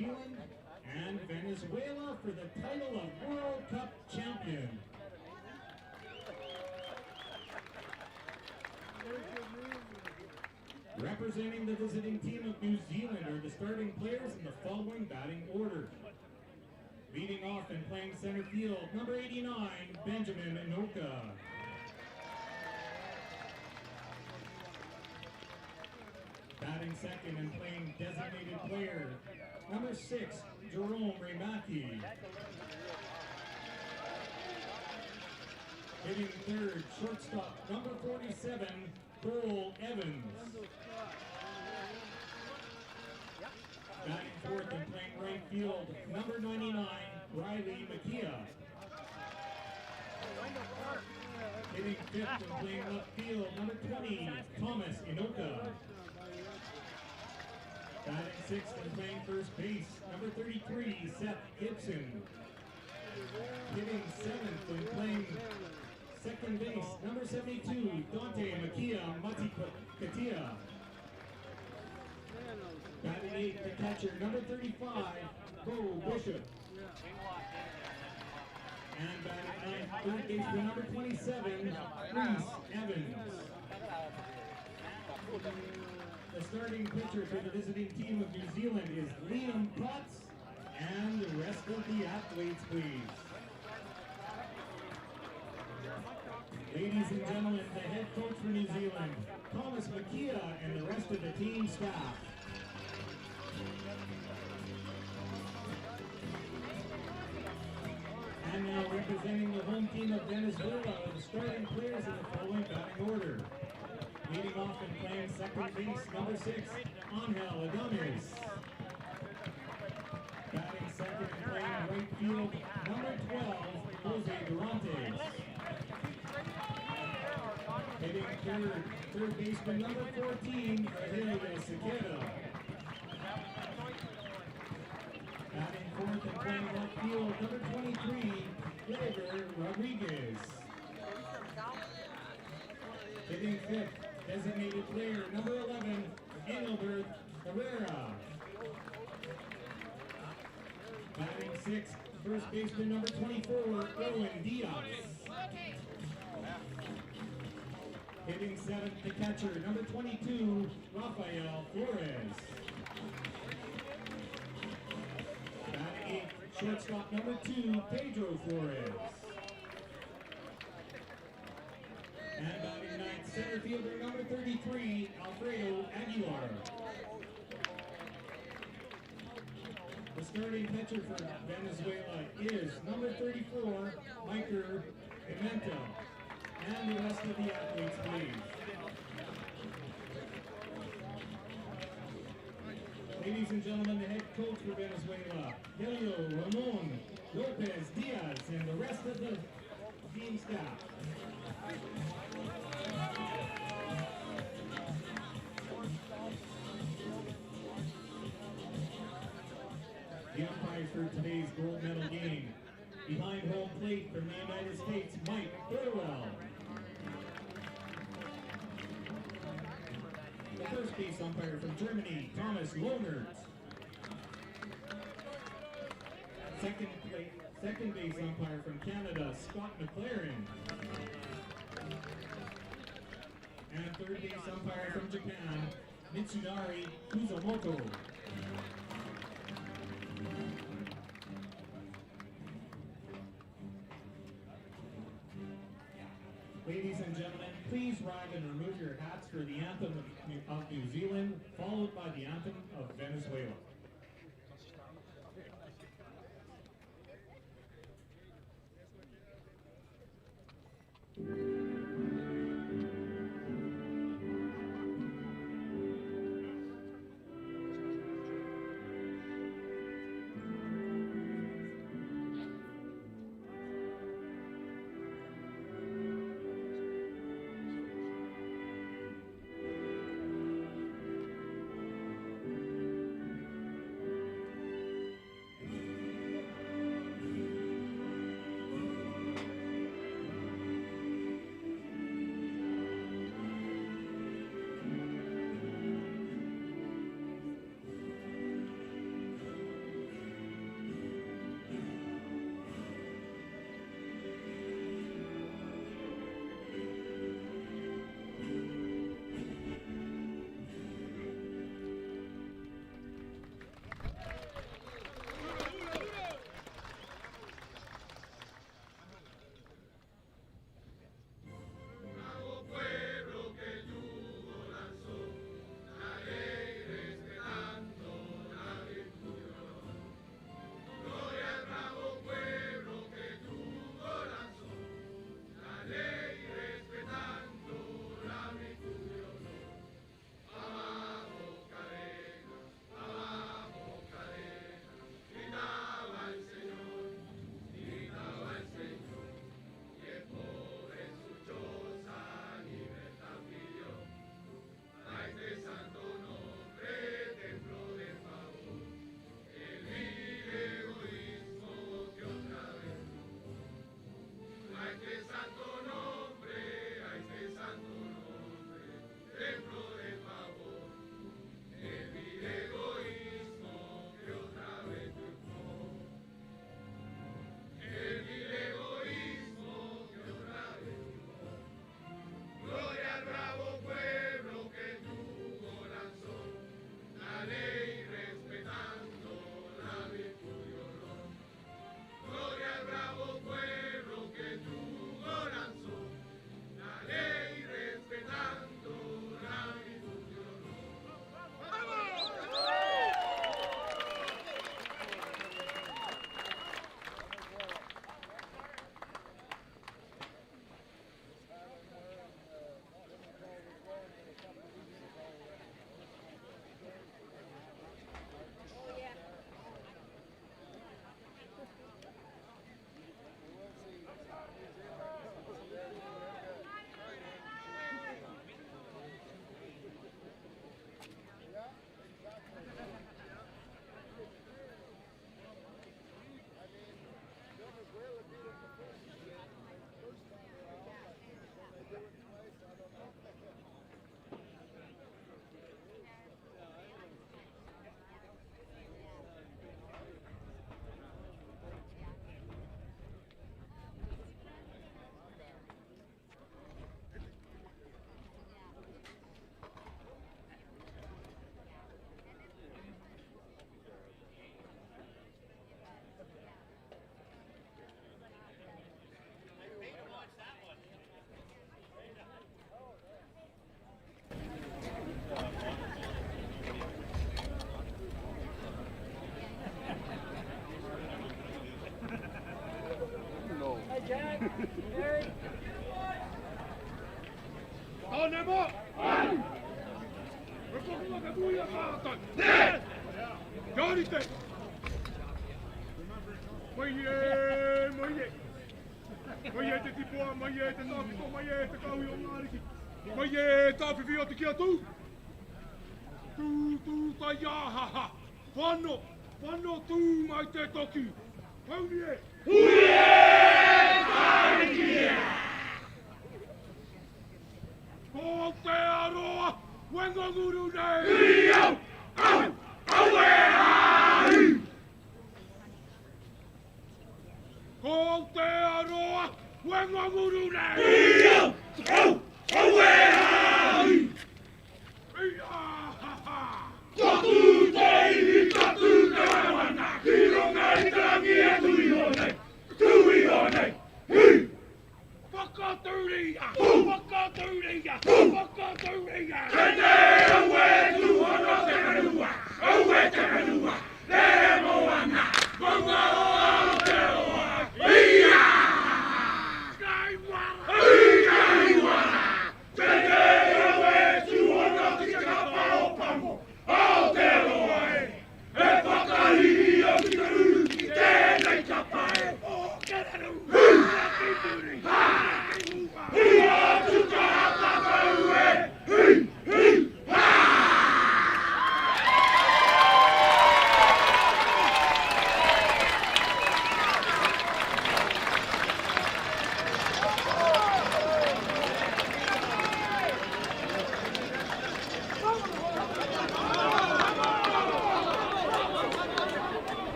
Zealand, and Venezuela for the title of World Cup champion. Representing the visiting team of New Zealand are the starting players in the following batting order. Leading off and playing center field, number 89, Benjamin Inoka. Batting second and playing designated player, number 6, Jerome Remaki. Hitting third, shortstop, number 47, Cole Evans. Batting fourth and playing right field, number 99, Riley Makia. Hitting fifth and playing left field, number 20, Thomas Inoka. Batting sixth and playing first base, number 33, Seth Gibson. Hitting seventh and playing second base, number 72, Dante Makia Matikatia. Batting eighth, the catcher, number 35, Bo Bishop. And batting ninth, third baseman, number 27, Reese Evans. The starting pitcher for the visiting team of New Zealand is Liam Potts, and the rest of the athletes, please. Ladies and gentlemen, the head coach for New Zealand, Thomas Makia, and the rest of the team staff. And now representing the home team of Venezuela are the starting players in the following batting order. Leading off and playing second base, number 6, Angel Adames. Batting second and playing right field, number 12, Jose Durantes. Hitting third baseman, number 14, Ahelia Sequeira. Batting fourth and playing left field, number 23, Gregor Rodriguez. Hitting fifth, designated player, number 11, Engelbert Herrera. Batting sixth, first baseman, number 24, Owen Diaz. Hitting seventh, the catcher, number 22, Rafael Flores. Batting eighth, shortstop, number 2, Pedro Flores. And batting ninth, center fielder, number 33, Alfredo Aguilar. The starting pitcher for Venezuela is number 34, Micah Pimenta. And the rest of the athletes, please. Ladies and gentlemen, the head coach for Venezuela, Helio Ramon Lopez Diaz, and the rest of the team staff. The umpires for today's gold medal game. Behind home plate from the United States, Mike Burwell. The first base umpire from Germany, Thomas Lohnert. Second base umpire from Canada, Scott McLaren. And third base umpire from Japan, Mitsunari Kuzamoto. Ladies and gentlemen, please rise and remove your hats for the anthem of New Zealand, followed by the anthem of Venezuela.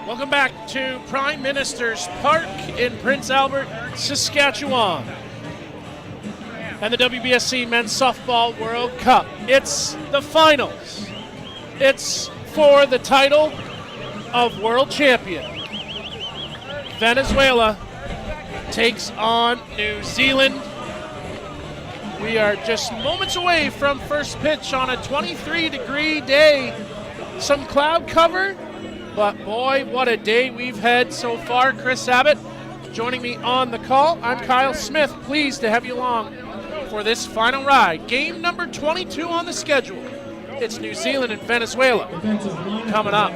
Welcome back to Prime Minister's Park in Prince Albert, Saskatchewan, and the WBSC Men's Softball World Cup. It's the finals. It's for the title of world champion. Venezuela takes on New Zealand. We are just moments away from first pitch on a 23-degree day. Some cloud cover. But boy, what a day we've had so far. Chris Abbott joining me on the call. I'm Kyle Smith, pleased to have you along for this final ride. Game number 22 on the schedule. It's New Zealand and Venezuela coming up.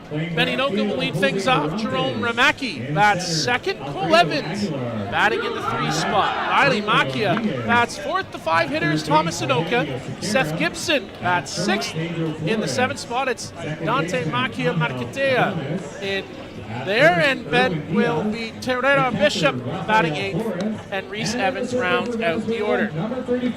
Benny Noka will lead things off. Jerome Ramaki bats second. Cole Evans batting in the 3 spot. Riley Makia bats fourth. The 5 hitters, Thomas Sanoka. Seth Gibson bats sixth. In the 7th spot, it's Dante Makia Marcatea in there. And Ben will be Terrera Bishop batting 8th. And Reese Evans rounds out the order.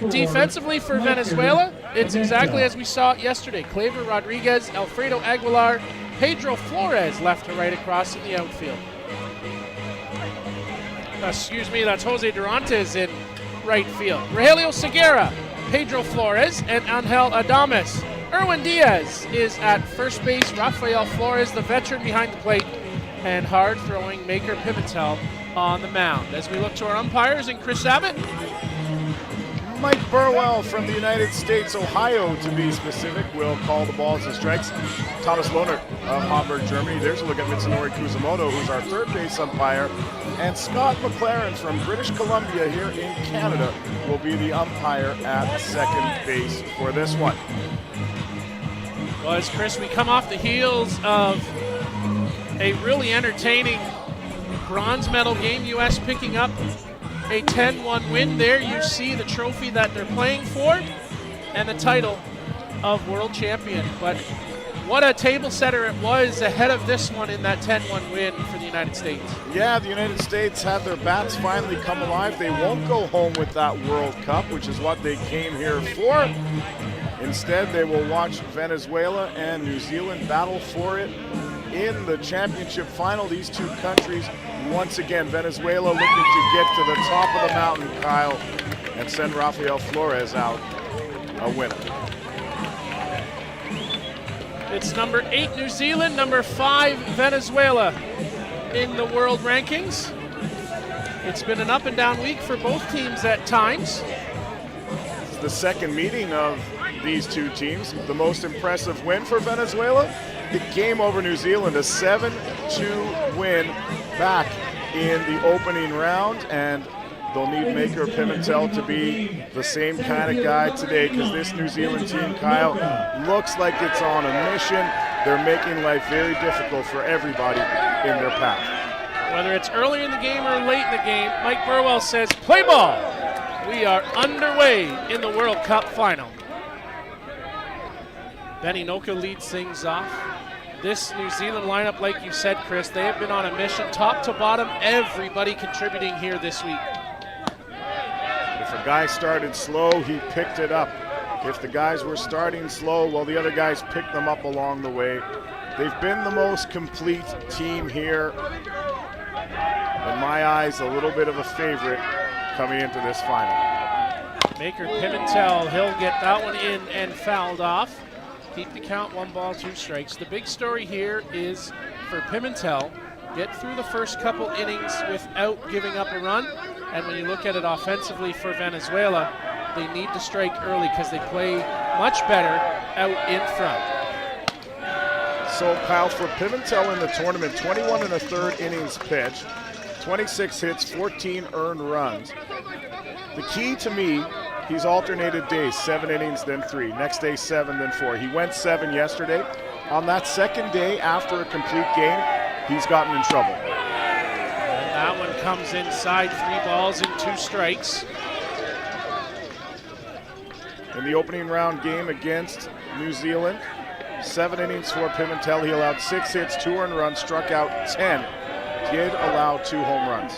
Defensively for Venezuela, it's exactly as we saw it yesterday. Claver Rodriguez, Alfredo Aguilar, Pedro Flores left to right across in the outfield. Excuse me, that's Jose Durantes in right field. Rogelio Segura, Pedro Flores, and Angel Adames. Erwin Diaz is at first base. Rafael Flores, the veteran behind the plate, and hard-throwing Maker Pimentel on the mound. As we look to our umpires and Chris Abbott. Mike Burwell from the United States, Ohio to be specific, will call the balls and strikes. Thomas Lohnert of Hamburg, Germany. There's a look at Mitsunori Kuzumoto, who's our third base umpire. And Scott McLaren from British Columbia here in Canada will be the umpire at second base for this one. Well, as Chris, we come off the heels of a really entertaining bronze medal game. U.S. picking up a 10-1 win. There you see the trophy that they're playing for and the title of world champion. But what a table setter it was ahead of this one in that 10-1 win for the United States. Yeah, the United States have their bats finally come alive. They won't go home with that World Cup, which is what they came here for. Instead, they will watch Venezuela and New Zealand battle for it in the championship final. These two countries, once again, Venezuela looking to get to the top of the mountain, Kyle, and send Rafael Flores out a winner. It's number 8 New Zealand, number 5 Venezuela in the world rankings. It's been an up and down week for both teams at times. It's the second meeting of these two teams. The most impressive win for Venezuela, the game over New Zealand, a 7-2 win back in the opening round, and they'll need Maker Pimentel to be the same kind of guy today, because this New Zealand team, Kyle, looks like it's on a mission. They're making life very difficult for everybody in their path. Whether it's early in the game or late in the game, Mike Burwell says, play ball. We are underway in the World Cup final. Benny Noka leads things off. This New Zealand lineup, like you said, Chris, they have been on a mission, top to bottom, everybody contributing here this week. If a guy started slow, he picked it up. If the guys were starting slow, well, the other guys picked them up along the way. They've been the most complete team here. In my eyes, a little bit of a favorite coming into this final. Maker Pimentel, he'll get that one in and fouled off. Keep the count, 1 ball, 2 strikes. The big story here is for Pimentel, get through the first couple innings without giving up a run. And when you look at it offensively for Venezuela, they need to strike early because they play much better out in front. So, Kyle, for Pimentel in the tournament, 21 1/3 innings pitched, 26 hits, 14 earned runs. The key to me, he's alternated days, 7 innings, then 3. Next day, 7, then 4. He went 7 yesterday. On that second day, after a complete game, he's gotten in trouble. And that one comes inside, 3 balls and 2 strikes. In the opening round game against New Zealand, 7 innings for Pimentel. He allowed 6 hits, 2 earned runs, struck out 10. Did allow 2 home runs.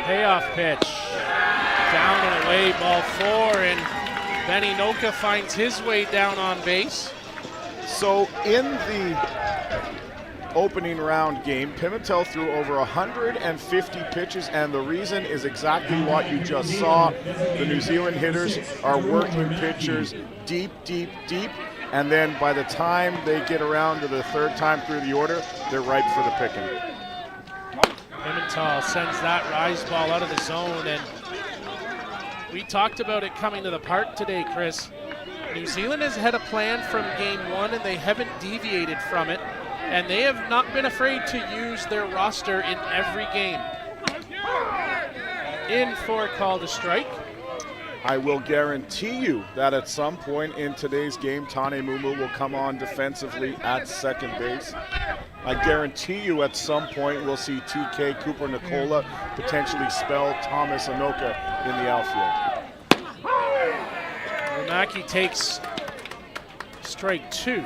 Payoff pitch. Down and away, ball 4, and Benny Noka finds his way down on base. So in the opening round game, Pimentel threw over 150 pitches, and the reason is exactly what you just saw. The New Zealand hitters are working pitchers deep, deep, deep, and then by the time they get around to the 3rd time through the order, they're ripe for the picking. Pimentel sends that rise ball out of the zone, and we talked about it coming to the park today, Chris. New Zealand has had a plan from game 1, and they haven't deviated from it, and they have not been afraid to use their roster in every game. In for a call to strike. I will guarantee you that at some point in today's game, Tane Mumu will come on defensively at second base. I guarantee you at some point we'll see TK Cooper Nicola potentially spell Thomas Anoka in the outfield. Ronaki takes strike 2.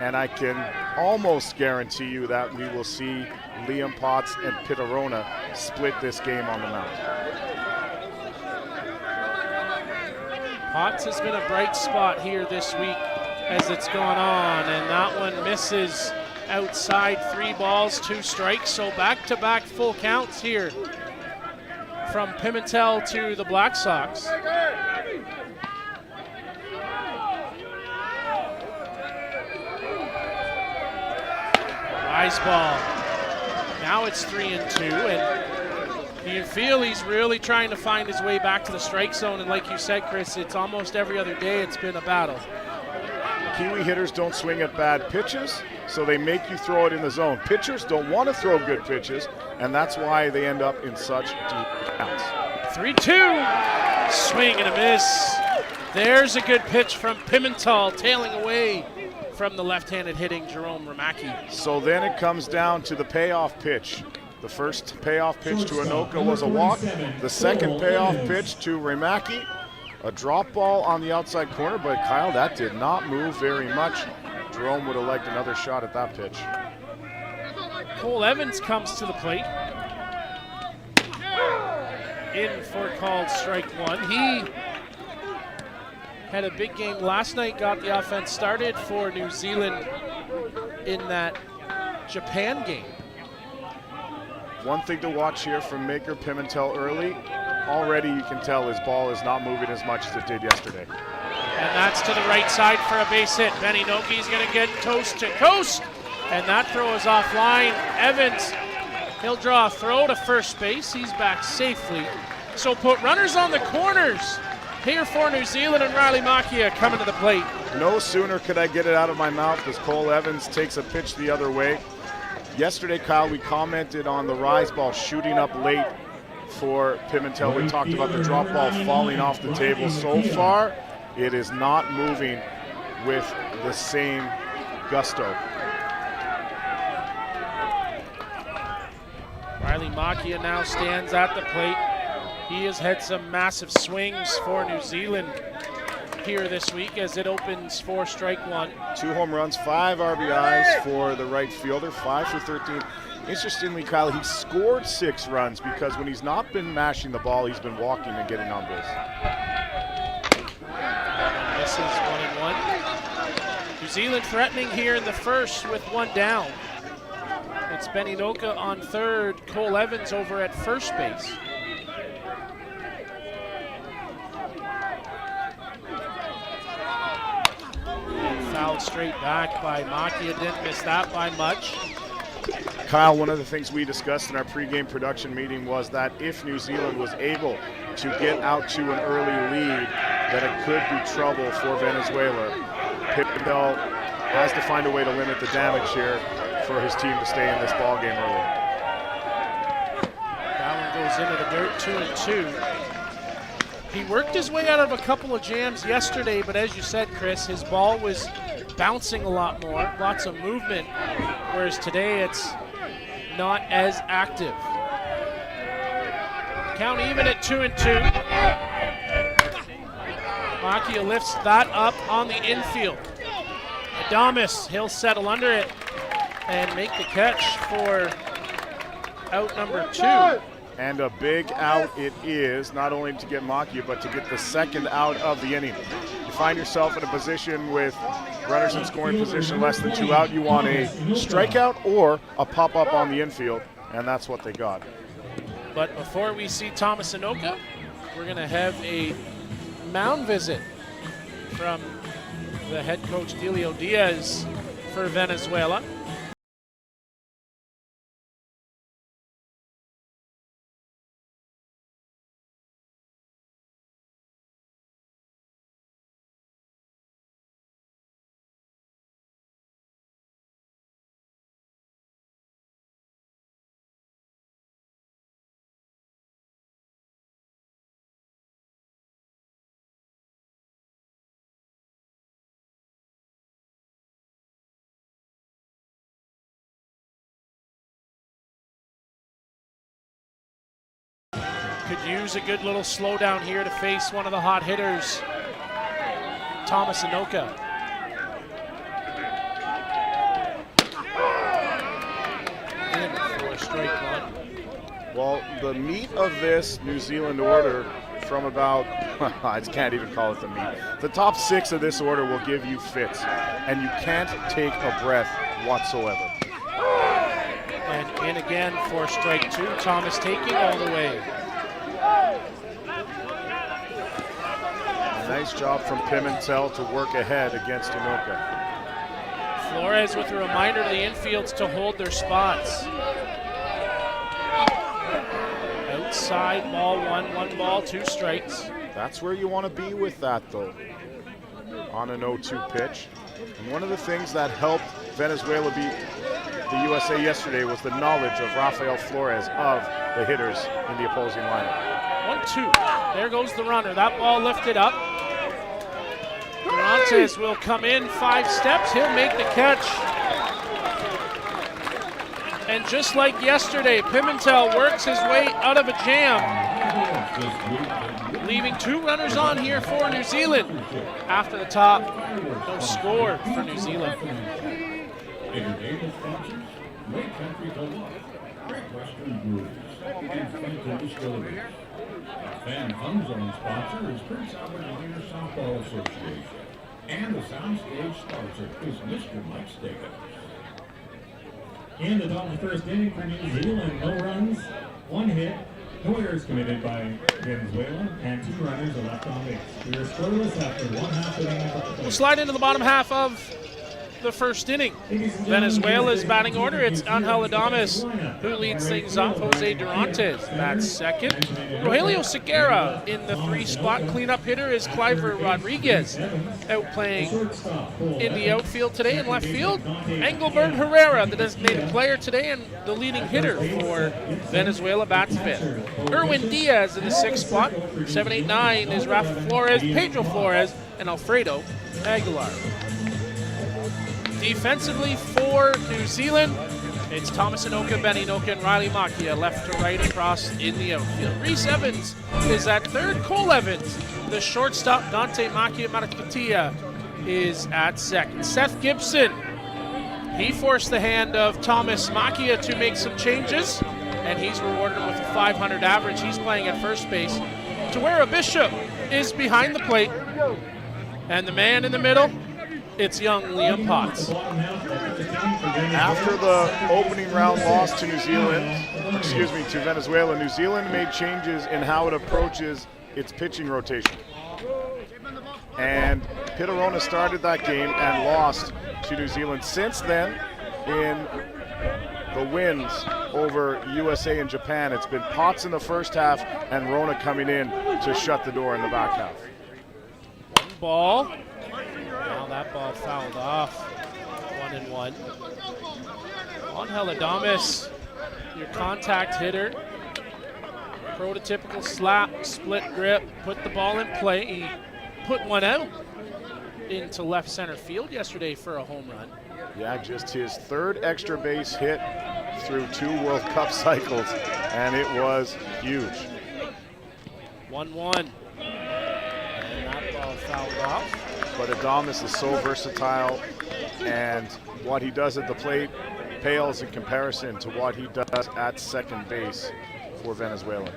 And I can almost guarantee you that we will see Liam Potts and Pitarona split this game on the mound. Potts has been a bright spot here this week as it's gone on, and that one misses outside. 3 balls, 2 strikes, so back-to-back full counts here from Pimentel to the Black Sox. Rise ball. Now it's 3-2, and you feel he's really trying to find his way back to the strike zone, and like you said, Chris, it's almost every other day it's been a battle. Kiwi hitters don't swing at bad pitches, so they make you throw it in the zone. Pitchers don't want to throw good pitches, and that's why they end up in such deep counts. 3-2, swing and a miss. There's a good pitch from Pimentel, tailing away from the left-handed hitting Jerome Ramaki. So then it comes down to the payoff pitch. The first payoff pitch to Anoka was a walk. The second payoff pitch to Ramaki, a drop ball on the outside corner, but Kyle, that did not move very much. Jerome would have liked another shot at that pitch. Cole Evans comes to the plate. In for called strike 1. He had a big game last night, got the offense started for New Zealand in that Japan game. One thing to watch here from Maker Pimentel early. Already you can tell his ball is not moving as much as it did yesterday. And that's to the right side for a base hit. Benny Noki's going to get toast to coast, and that throw is offline. Evans, he'll draw a throw to first base. He's back safely. So put runners on the corners here for New Zealand, and Riley Makia coming to the plate. No sooner could I get it out of my mouth as Cole Evans takes a pitch the other way. Yesterday, Kyle, we commented on the rise ball shooting up late for Pimentel. We talked about the drop ball falling off the table. So far, it is not moving with the same gusto. Riley Makia now stands at the plate. He has had some massive swings for New Zealand here this week as it opens for strike one. 2 home runs, 5 RBIs for the right fielder, 5 for 13. Interestingly, Kyle, he scored 6 runs because when he's not been mashing the ball, he's been walking and getting on base. And this is 1-1. New Zealand threatening here in the first with 1 down. It's Benny Noka on third, Cole Evans over at first base. Fouled straight back by Makia, didn't miss that by much. Kyle, one of the things we discussed in our pregame production meeting was that if New Zealand was able to get out to an early lead, that it could be trouble for Venezuela. Pimentel has to find a way to limit the damage here for his team to stay in this ball game early. That one goes into the dirt, 2-2. He worked his way out of a couple of jams yesterday, but as you said, Chris, his ball was bouncing a lot more, lots of movement, whereas today it's not as active. Count even at 2-2. Makia lifts that up on the infield. Adames, he'll settle under it and make the catch for out number 2. And a big out it is, not only to get Makia, but to get the second out of the inning. You find yourself in a position with runners in scoring position, less than 2 out. You want a strikeout or a pop-up on the infield, and that's what they got. But before we see Thomas Anoka, we're going to have a mound visit from the head coach Delio Diaz for Venezuela. Could use a good little slowdown here to face one of the hot hitters, Thomas Anoka. In for strike one. Well, the meat of this New Zealand order from about, I can't even call it the meat. The top 6 of this order will give you fits, and you can't take a breath whatsoever. And in again for strike 2, Thomas taking all the way. Nice job from Pimentel to work ahead against Anoka. Flores with a reminder to the infields to hold their spots. Outside ball 1 ball, 2 strikes. That's where you want to be with that, though, on an 0-2 pitch. And one of the things that helped Venezuela beat the USA yesterday was the knowledge of Rafael Flores of the hitters in the opposing lineup. 1-2. There goes the runner. That ball lifted up. Durantes will come in 5 steps. He'll make the catch. And just like yesterday, Pimentel works his way out of a jam, leaving 2 runners on here for New Zealand. After the top, no score for New Zealand. Great Country Club, Great Western Breweries, and Franklin Distillery. Our fan fun zone sponsor is Prince Albert Minor Softball Association. And the soundstage sponsor is Mr. Mike Steger. In the top of the first inning for New Zealand, no runs, 1 hit, no errors committed by Venezuela, and 2 runners are left on base. We are scoreless after 1/2 inning. We'll slide into the bottom half of the first inning. Venezuela's batting order, it's Angel Adames who leads things off. Jose Durantes bats second. Rogelio Segura in the 3 spot. Cleanup hitter is Cliver Rodriguez, out playing in the outfield today. In left field, Engelbert Herrera, the designated player today and the leading hitter for Venezuela, bats fifth. Erwin Diaz in the 6th spot. 7, 8, 9 is Rafa Flores, Pedro Flores, and Alfredo Aguilar. Defensively for New Zealand, it's Thomas Anoka, Benny Noka, and Riley Makia left to right across in the outfield. Reese Evans is at third. Cole Evans, the shortstop, Dante Makia Maracatia is at second. Seth Gibson, he forced the hand of Thomas Makia to make some changes, and he's rewarded with a 500 average. He's playing at first base. Tawera Bishop is behind the plate, and the man in the middle, it's young Liam Potts. After the opening round loss to to Venezuela, New Zealand made changes in how it approaches its pitching rotation. And Pitarona started that game and lost to New Zealand. Since then, in the wins over USA and Japan, it's been Potts in the first half and Rona coming in to shut the door in the back half. One ball. Now that ball fouled off. 1-1. Angel Adames, your contact hitter. Prototypical slap, split grip, put the ball in play. He put one out into left center field yesterday for a home run. Yeah, just his 3rd extra base hit through 2 World Cup cycles, and it was huge. 1-1. And that ball fouled off. But Adames is so versatile, and what he does at the plate pales in comparison to what he does at second base for Venezuela.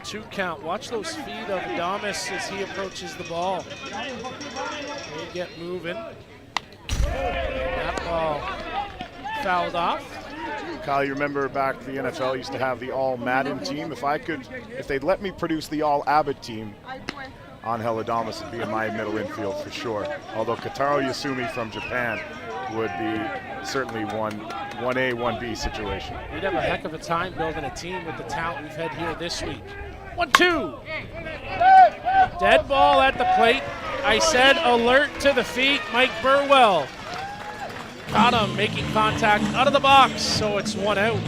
2 count. Watch those feet of Adames as he approaches the ball. They get moving. That ball fouled off. Kyle, you remember back the NFL used to have the all-Madden team. If they'd let me produce the all-Abbott team, Angel Adames would be in my middle infield for sure. Although Kotaro Yasumi from Japan would be certainly 1A, 1B situation. We'd have a heck of a time building a team with the talent we've had here this week. 1-2. Dead ball at the plate. I said alert to the feet. Mike Burwell caught him making contact out of the box, so it's 1 out.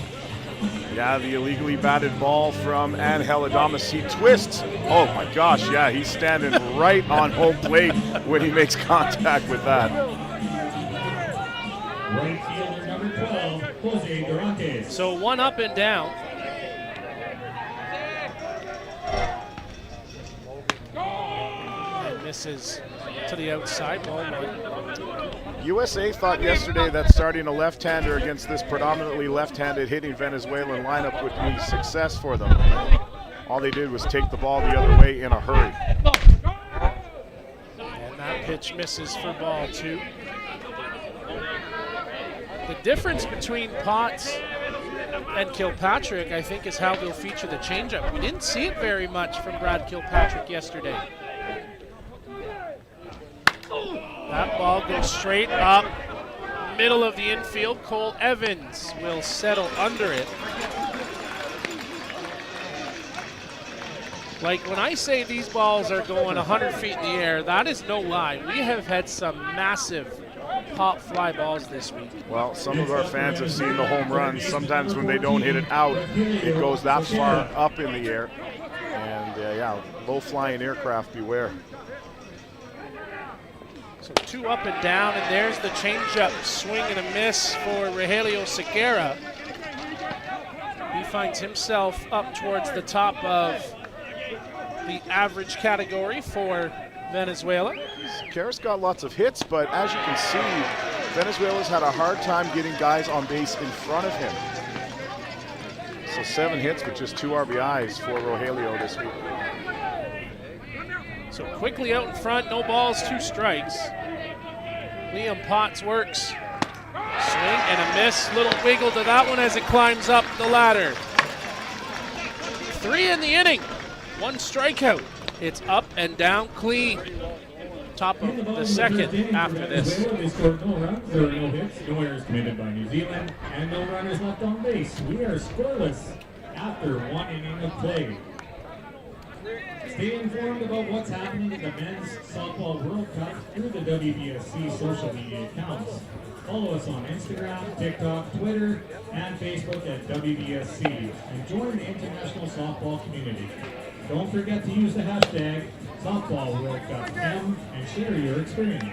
Yeah, the illegally batted ball from Angel Adames. He twists. Oh my gosh, yeah, he's standing right on home plate when he makes contact with that. Right fielder number 12, Jose Durantes. So 1 up and down. And misses to the outside. Ball 1. USA thought yesterday that starting a left-hander against this predominantly left-handed hitting Venezuelan lineup would be success for them. All they did was take the ball the other way in a hurry. And that pitch misses for ball 2. The difference between Potts and Kilpatrick, I think, is how they'll feature the changeup. We didn't see it very much from Brad Kilpatrick yesterday. That ball goes straight up, middle of the infield. Cole Evans will settle under it. Like when I say these balls are going 100 feet in the air, that is no lie. We have had some massive pop fly balls this week. Well, some of our fans have seen the home runs. Sometimes when they don't hit it out, it goes that far up in the air. And yeah, low flying aircraft, beware. So 2 up and down, and there's the changeup, swing and a miss for Rogelio Segura. He finds himself up towards the top of the average category for Venezuela. Segura's got lots of hits, but as you can see, Venezuela's had a hard time getting guys on base in front of him. So 7 hits with just 2 RBIs for Rogelio this week. So quickly out in front, no balls, 2 strikes. Liam Potts works. Swing and a miss. Little wiggle to that one as it climbs up the ladder. 3 in the inning. 1 strikeout It's up and down clean. Top of the second after this. Venezuela, they scored no runs, there were no hits, no errors committed by New Zealand, and no runners left on base. We are scoreless after 1 inning of play. Stay informed about what's happening in the Men's Softball World Cup through the WBSC social media accounts. Follow us on Instagram, TikTok, Twitter, and Facebook at WBSC, and join the international softball community. Don't forget to use the hashtag Softball World Cup M and share your experience.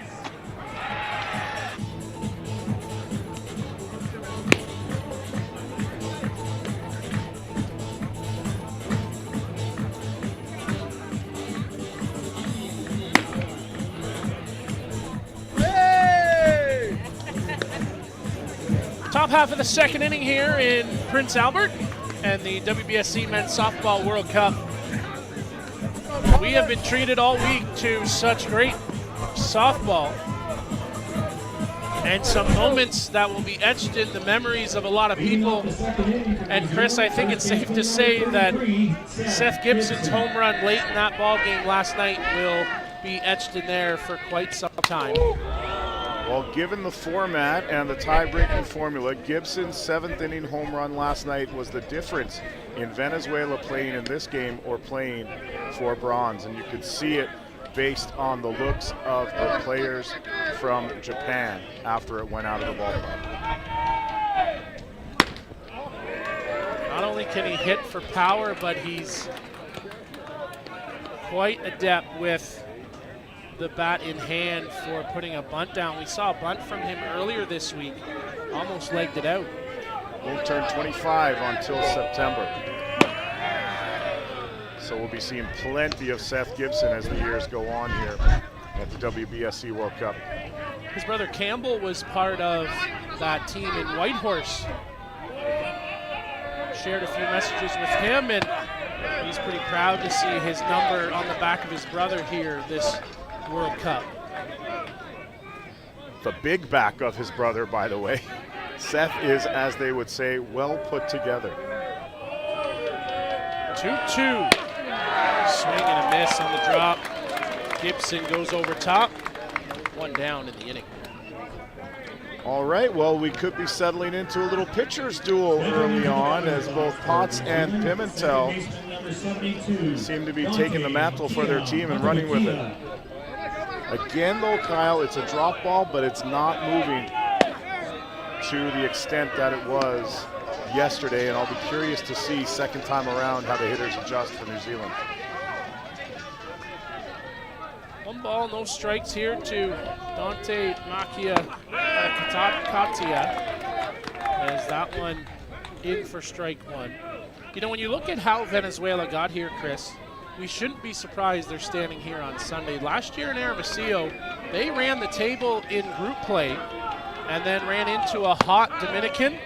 Top half of the second inning here in Prince Albert and the WBSC Men's Softball World Cup. We have been treated all week to such great softball and some moments that will be etched in the memories of a lot of people. And Chris, I think it's safe to say that Seth Gibson's home run late in that ball game last night will be etched in there for quite some time. Well, given the format and the tie-breaking formula, Gibson's 7th inning home run last night was the difference in Venezuela playing in this game or playing for bronze. And you could see it based on the looks of the players from Japan after it went out of the ballpark. Not only can he hit for power, but he's quite adept with the bat in hand for putting a bunt down. We saw a bunt from him earlier this week, almost legged it out. Won't turn 25 until September. So we'll be seeing plenty of Seth Gibson as the years go on here at the WBSC World Cup. His brother Campbell was part of that team in Whitehorse. Shared a few messages with him, and he's pretty proud to see his number on the back of his brother here this World Cup. The big back of his brother, by the way. Seth is, as they would say, well put together. 2-2. Swing and a miss on the drop. Gibson goes over top. One down in the inning. All right, well, we could be settling into a little pitcher's duel early on as both Potts and Pimentel seem to be taking the mantle for their team and running with it. Again, though, Kyle, it's a drop ball, but it's not moving to the extent that it was yesterday, and I'll be curious to see second time around how the hitters adjust for New Zealand. 1 ball, no strikes here to Dante Katia, as that one in for strike 1. You know, when you look at how Venezuela got here, Chris, we shouldn't be surprised they're standing here on Sunday. Last year in Hermosillo, they ran the table in group play and then ran into a hot Dominican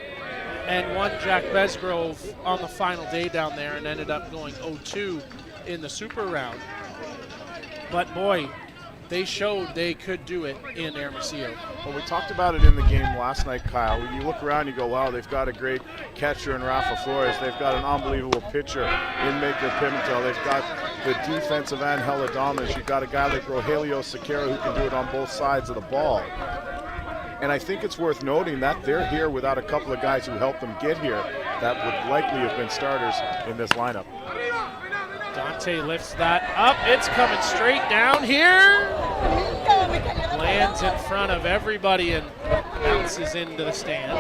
and won Jack Besgrove on the final day down there and ended up going 0-2 in the super round. But boy, they showed they could do it in Hermosillo. Well, we talked about it in the game last night, Kyle. When you look around, you go, wow, they've got a great catcher in Rafa Flores. They've got an unbelievable pitcher in Maker Pimentel. They've got the defensive Angel Adames. You've got a guy like Rogelio Sequeira who can do it on both sides of the ball. And I think it's worth noting that they're here without a couple of guys who helped them get here that would likely have been starters in this lineup. Dante lifts that up. It's coming straight down here. Lands in front of everybody and bounces into the stands.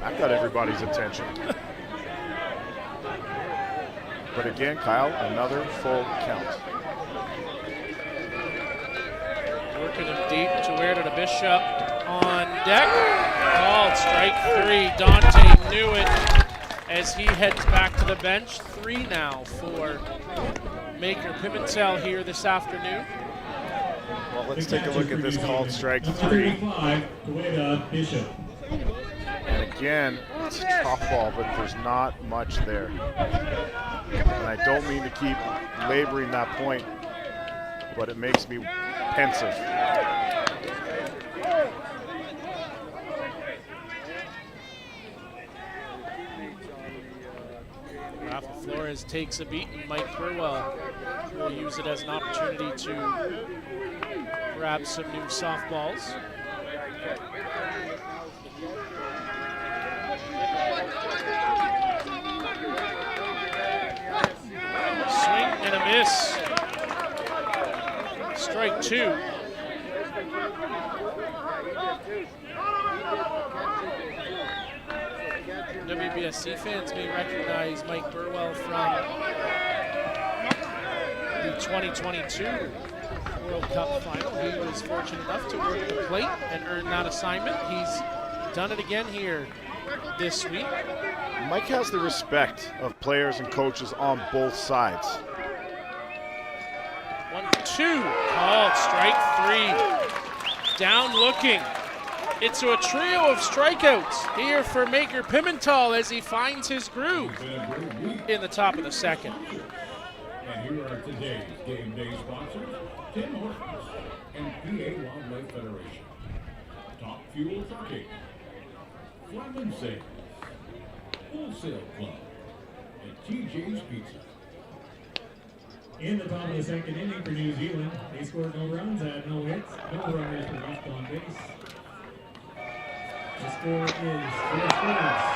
That got everybody's attention. But again, Kyle, another full count. Working him deep to where to the Bishop on deck. Called strike 3. Dante knew it as he heads back to the bench. 3 now for Maker Pimentel here this afternoon. Well, let's take a look at this called strike 3. And again, it's a drop ball, but there's not much there. And I don't mean to keep laboring that point, but it makes me pensive. Flores takes a beat, and Mike Burwell will use it as an opportunity to grab some new softballs. Swing and a miss. Strike 2. WBSC fans may recognize Mike Burwell from the 2022 World Cup final. He was fortunate enough to work the plate and earn that assignment. He's done it again here this week. Mike has the respect of players and coaches on both sides. 1-2, called strike 3. Down looking. It's a trio of strikeouts here for Maker Pimentel as he finds his groove in the top of the second. And here are today's game day sponsors, Tim Hortons and PA Wildlife Federation, Top Fuel Trucking, Flyman Sales, Wholesale Club, and TJ's Pizza. In the top of the second inning for New Zealand, they scored no runs, had no hits, no runners were left on base. The score is 4-4.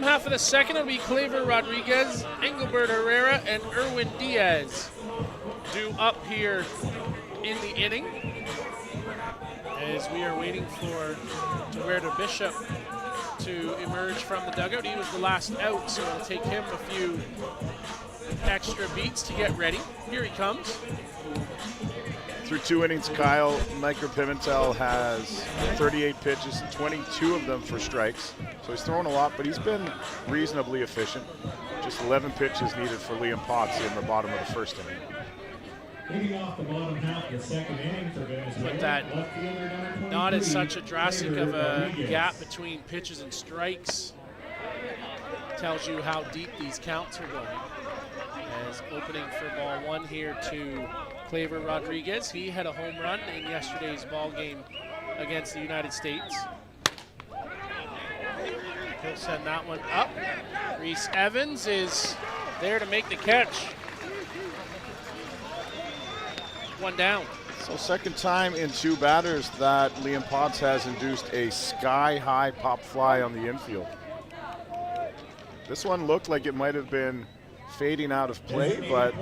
Half of the second will be Claver Rodriguez, Engelbert Herrera, and Erwin Diaz due up here in the inning as we are waiting for Roberto Bishop to emerge from the dugout. He was the last out, so it'll take him a few extra beats to get ready. Here he comes. Through 2 innings, Kyle, Micro Pimentel has 38 pitches, 22 of them for strikes. So he's thrown a lot, but he's been reasonably efficient. Just 11 pitches needed for Liam Potts in the bottom of the first inning. Leading off the bottom half of the second inning for Venezuela. But that not at such a drastic of a gap between pitches and strikes tells you how deep these counts are going. As opening for ball 1 here to Claver Rodriguez. He had a home run in yesterday's ball game against the United States. He'll send that one up. Reese Evans is there to make the catch. 1 down. So second time in 2 batters that Liam Potts has induced a sky-high pop fly on the infield. This one looked like it might have been fading out of play, but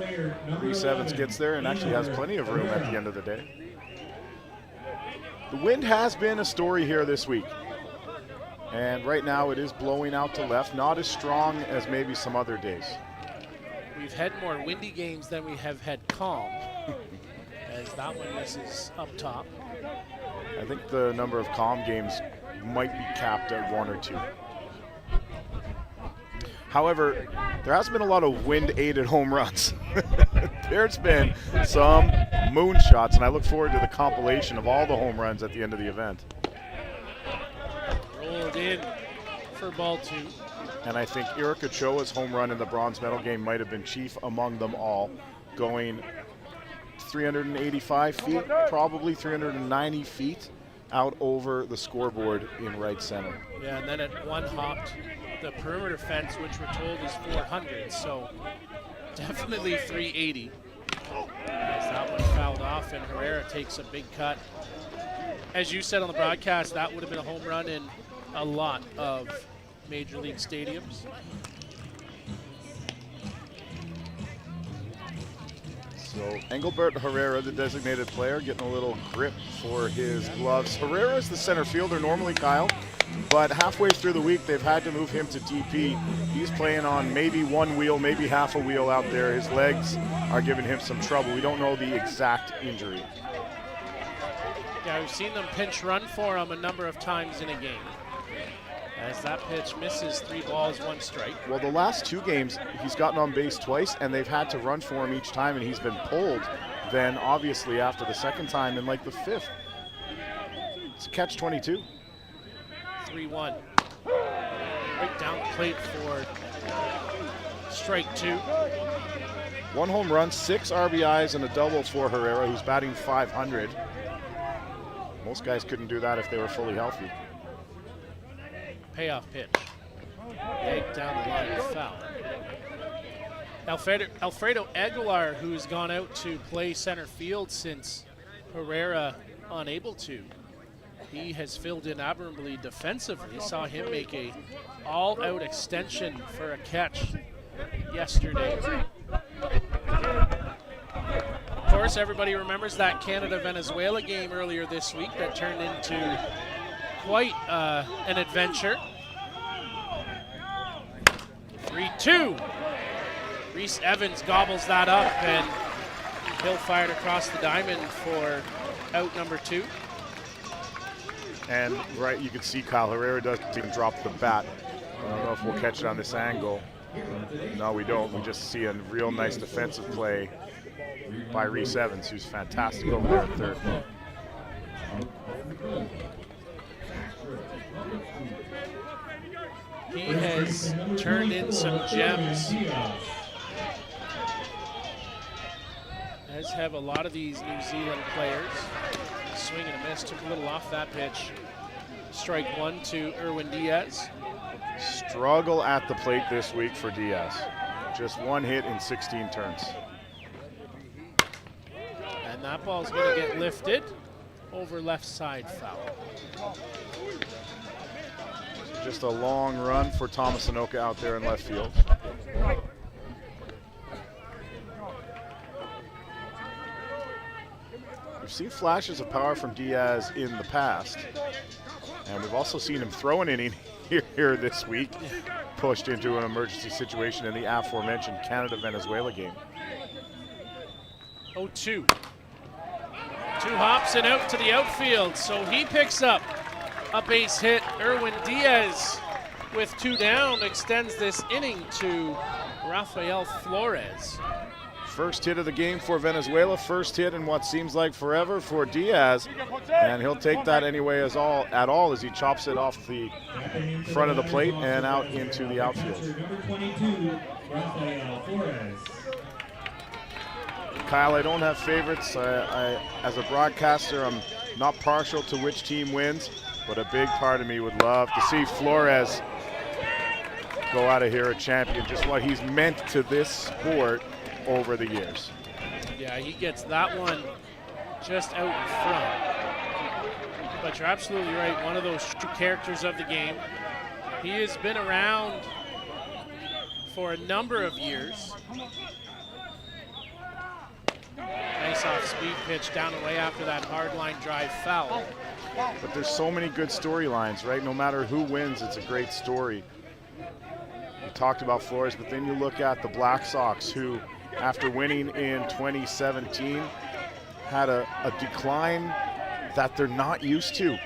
Reese Evans gets there and actually has plenty of room at the end of the day. The wind has been a story here this week. And right now it is blowing out to left, not as strong as maybe some other days. We've had more windy games than we have had calm, as that one misses up top. I think the number of calm games might be capped at 1 or 2. However, there has been a lot of wind-aided home runs. There's been some moonshots, and I look forward to the compilation of all the home runs at the end of the event. Rolled in for ball 2. And I think Eric Ochoa's home run in the bronze medal game might have been chief among them all, going 385 feet, probably 390 feet out over the scoreboard in right center. Yeah, and then it one-hopped the perimeter fence, which we're told is 400, so definitely 380. As that one fouled off, and Herrera takes a big cut. As you said on the broadcast, that would have been a home run in a lot of major league stadiums. So Engelbert Herrera, the designated player, getting a little grip for his gloves. Herrera is the center fielder normally, Kyle, but halfway through the week they've had to move him to DP. He's playing on maybe 1 wheel, maybe half a wheel out there. His legs are giving him some trouble. We don't know the exact injury. Yeah, we've seen them pinch run for him a number of times in a game. As that pitch misses, 3 balls, 1 strike. Well, the last 2 games, he's gotten on base twice, and they've had to run for him each time, and he's been pulled. Then, obviously, after the second time in like the 5th. It's a catch-22. 3-1. Right down the plate for strike 2. 1 home run, 6 RBIs, and a double for Herrera, who's batting .500. Most guys couldn't do that if they were fully healthy. Payoff pitch. Yanked down the line, foul. Alfredo Aguilar, who's gone out to play center field since Herrera unable to. He has filled in admirably defensively. Saw him make a all-out extension for a catch yesterday. Of course, everybody remembers that Canada-Venezuela game earlier this week that turned into quite an adventure. 3-2. Reese Evans gobbles that up, and Hill fired across the diamond for out number 2. And right, you can see Kyle Herrera doesn't even drop the bat. I don't know if we'll catch it on this angle. No, we don't. We just see a real nice defensive play by Reese Evans, who's fantastic over there at third. He has turned in some gems, as have a lot of these New Zealand players. Swing and a miss, took a little off that pitch. Strike 1 to Erwin Diaz. Struggle at the plate this week for Diaz. Just 1 hit in 16 turns. And that ball's going to get lifted over left side, foul. Just a long run for Thomas Anoka out there in left field. We've seen flashes of power from Diaz in the past, and we've also seen him throw an inning here this week, pushed into an emergency situation in the aforementioned Canada-Venezuela game. 0-2. 2 hops and out to the outfield, so he picks up a base hit. Erwin Diaz, with 2 down, extends this inning to Rafael Flores. First hit of the game for Venezuela, first hit in what seems like forever for Diaz, and he'll take that anyway as he chops it off the front of the plate and out into the outfield. Number 22, Rafael Flores. Kyle, I don't have favorites. As a broadcaster, I'm not partial to which team wins, but a big part of me would love to see Flores go out of here a champion, just what he's meant to this sport over the years. Yeah, he gets that one just out in front. But you're absolutely right, one of those true characters of the game. He has been around for a number of years. Nice off-speed pitch down away after that hard line drive foul. But there's so many good storylines, right? No matter who wins, it's a great story. We talked about Flores, but then you look at the Black Sox, who, after winning in 2017, had a decline that they're not used to.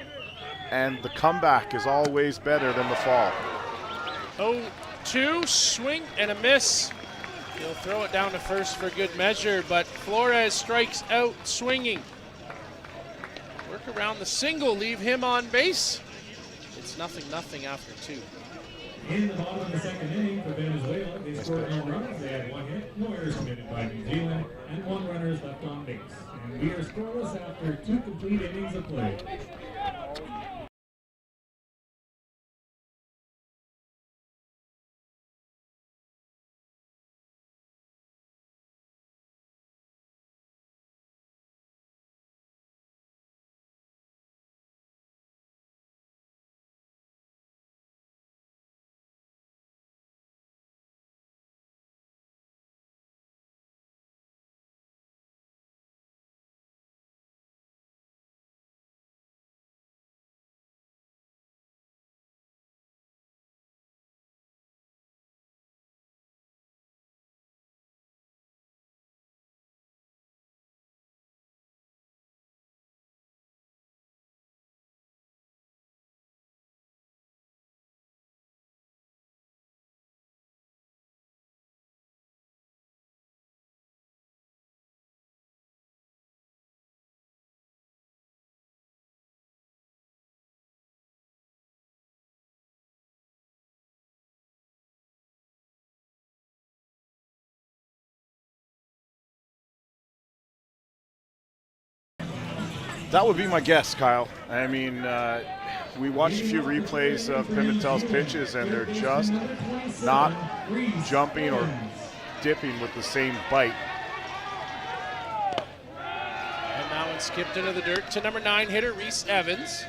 And the comeback is always better than the fall. 0-2, swing and a miss. He'll throw it down to first for good measure, but Flores strikes out swinging. Work around the single, leave him on base. It's 0-0 after 2. In the bottom of the second inning for Venezuela, they scored no runs. They had 1 hit, no errors committed by New Zealand, and 1 runner is left on base. And we are scoreless after 2 complete innings of play. That would be my guess, Kyle. I mean, we watched a few replays of Pimentel's pitches, and they're just not jumping or dipping with the same bite. And that one skipped into the dirt to number 9 hitter, Reese Evans.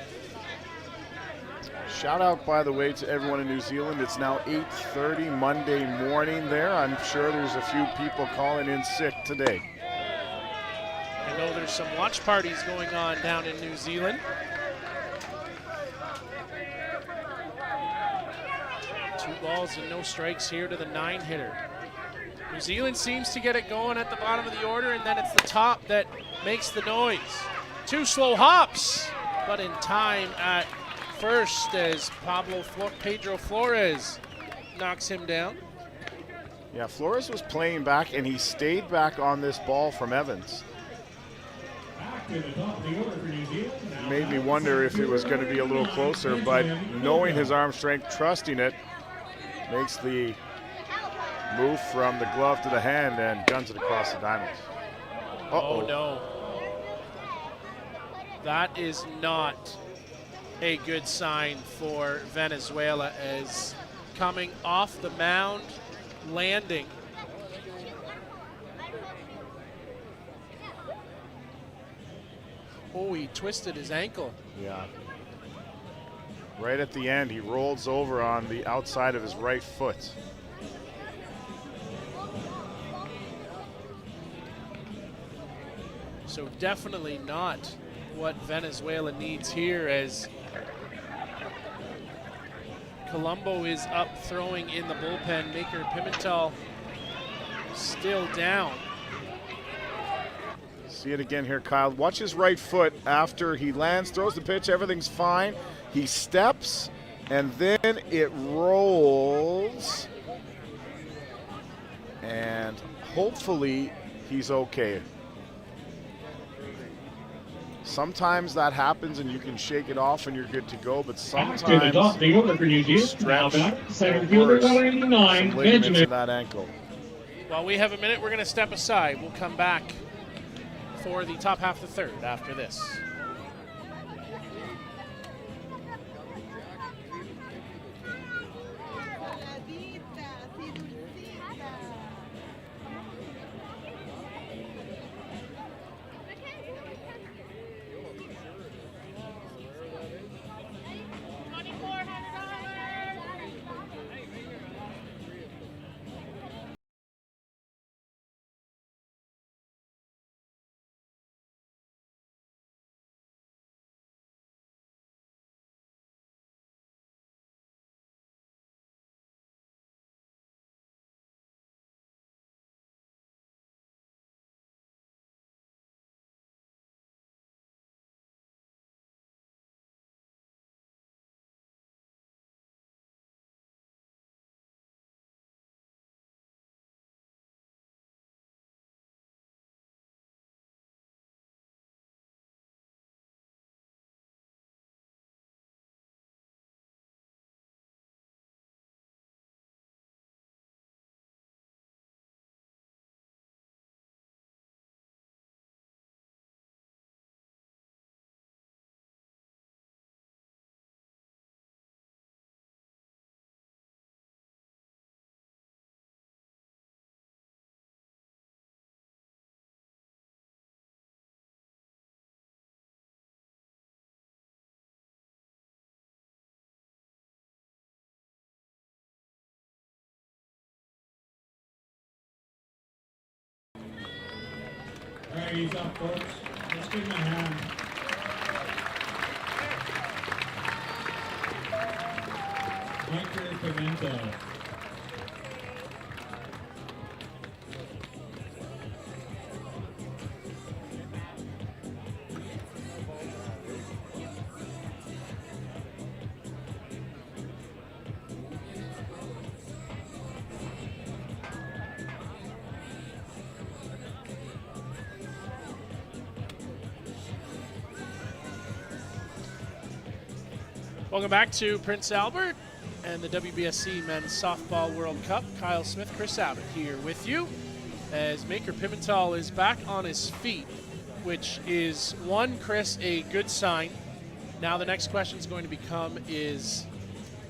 Shout out, by the way, to everyone in New Zealand. It's now 8:30 Monday morning there. I'm sure there's a few people calling in sick today. I know there's some watch parties going on down in New Zealand. 2 balls and no strikes here to the 9 hitter. New Zealand seems to get it going at the bottom of the order, and then it's the top that makes the noise. 2 slow hops, but in time at first as Pedro Flores knocks him down. Yeah, Flores was playing back, and he stayed back on this ball from Evans. It made me wonder if it was going to be a little closer, but knowing his arm strength, trusting it, makes the move from the glove to the hand and guns it across the diamonds. Oh no. That is not a good sign for Venezuela, as coming off the mound, landing. Oh, he twisted his ankle. Yeah. Right at the end, he rolls over on the outside of his right foot. So definitely not what Venezuela needs here, as Colombo is up throwing in the bullpen. Maker Pimentel still down. See it again here, Kyle. Watch his right foot after he lands, throws the pitch, everything's fine. He steps, and then it rolls. And hopefully he's okay. Sometimes that happens and you can shake it off and you're good to go, but sometimes stretch second fielder, number 89, ligaments in that ankle. While we have a minute, we're going to step aside. We'll come back for the top half of the third after this. All right, he's up, folks. Let's give him a hand. Maker Pimentel. Welcome back to Prince Albert and the WBSC Men's Softball World Cup. Kyle Smith, Chris Abbott here with you as Maker Pimentel is back on his feet. which is one, Chris, a good sign. Now the next question is going to become is,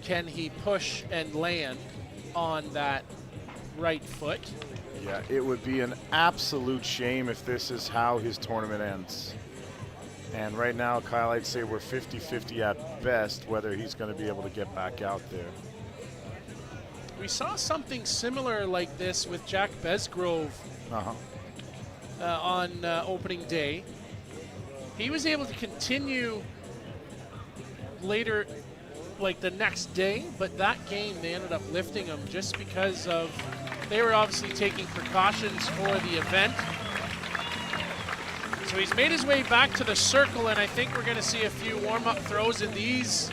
can he push and land on that right foot? Yeah, it would be an absolute shame if this is how his tournament ends. And right now, Kyle, I'd say we're 50-50 at best whether he's going to be able to get back out there. We saw something similar like this with Jack Besgrove on opening day. He was able to continue later, like the next day, but that game they ended up lifting him just because of, they were obviously taking precautions for the event. So he's made his way back to the circle, and I think we're going to see a few warm-up throws, and these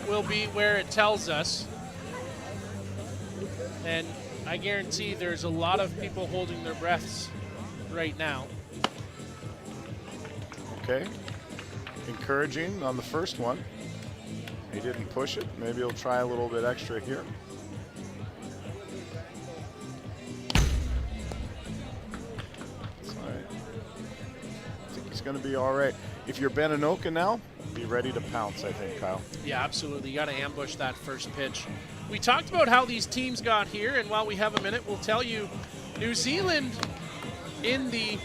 will be where it tells us. And I guarantee there's a lot of people holding their breaths right now. Okay, encouraging on the first one. He didn't push it. Maybe he'll try a little bit extra here. Going to be all right. If you're Ben Anoka now, be ready to pounce, I think, Kyle. Yeah, absolutely. You got to ambush that first pitch. We talked about how these teams got here, and while we have a minute, we'll tell you New Zealand in the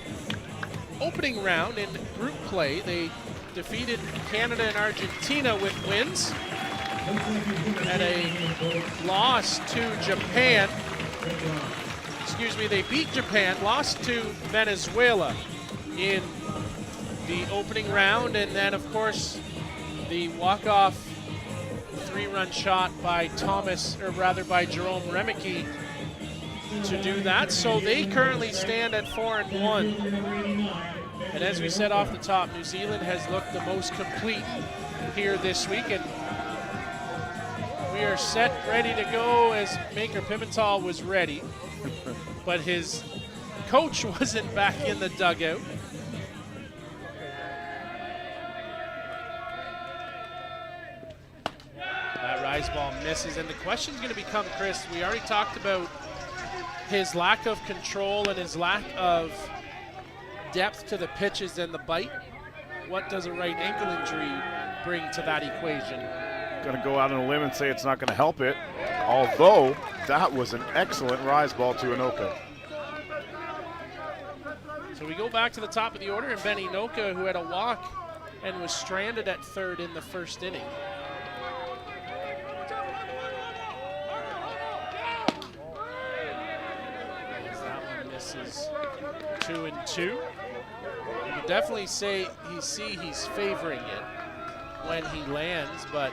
opening round in group play, they defeated Canada and Argentina with wins, and a loss to Japan. Excuse me, they beat Japan, lost to Venezuela in the opening round, and then of course the walk-off 3-run shot by by Jerome Remeke to do that. So they currently stand at 4-1. And as we said off the top, New Zealand has looked the most complete here this week, and we are set, ready to go, as Maker Pimental was ready, but his coach wasn't back in the dugout. Rise ball misses, and the question is going to become, Chris, we already talked about his lack of control and his lack of depth to the pitches and the bite. What does a right ankle injury bring to that equation? Going to go out on a limb and say it's not going to help it, although that was an excellent rise ball to Anoka. So we go back to the top of the order, and Ben Anoka, who had a walk and was stranded at third in the first inning. Is 2-2. You can definitely say he's favoring it when he lands, but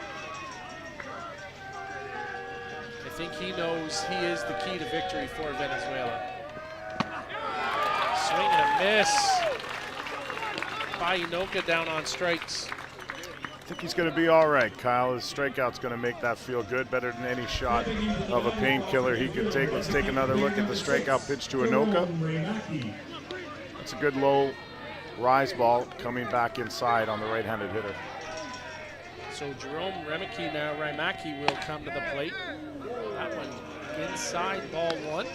I think he knows he is the key to victory for Venezuela. Swing and a miss by Anoka down on strikes. I think he's going to be all right, Kyle. His strikeout's going to make that feel good, better than any shot of a painkiller he could take. Let's take another look at the strikeout pitch to Anoka. It's a good low rise ball coming back inside on the right-handed hitter. So Jerome Remeke will come to the plate. That one inside, ball one.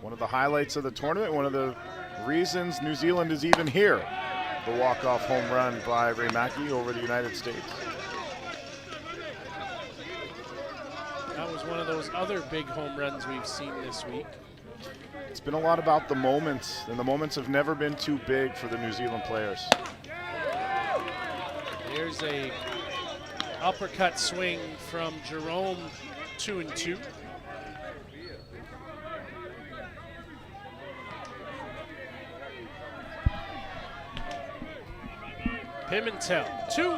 One of the highlights of the tournament, one of the reasons New Zealand is even here. The walk-off home run by Remeke over the United States. That was one of those other big home runs we've seen this week. It's been a lot about the moments, and the moments have never been too big for the New Zealand players. Here's a uppercut swing from Jerome, 2-2. Pimentel, 2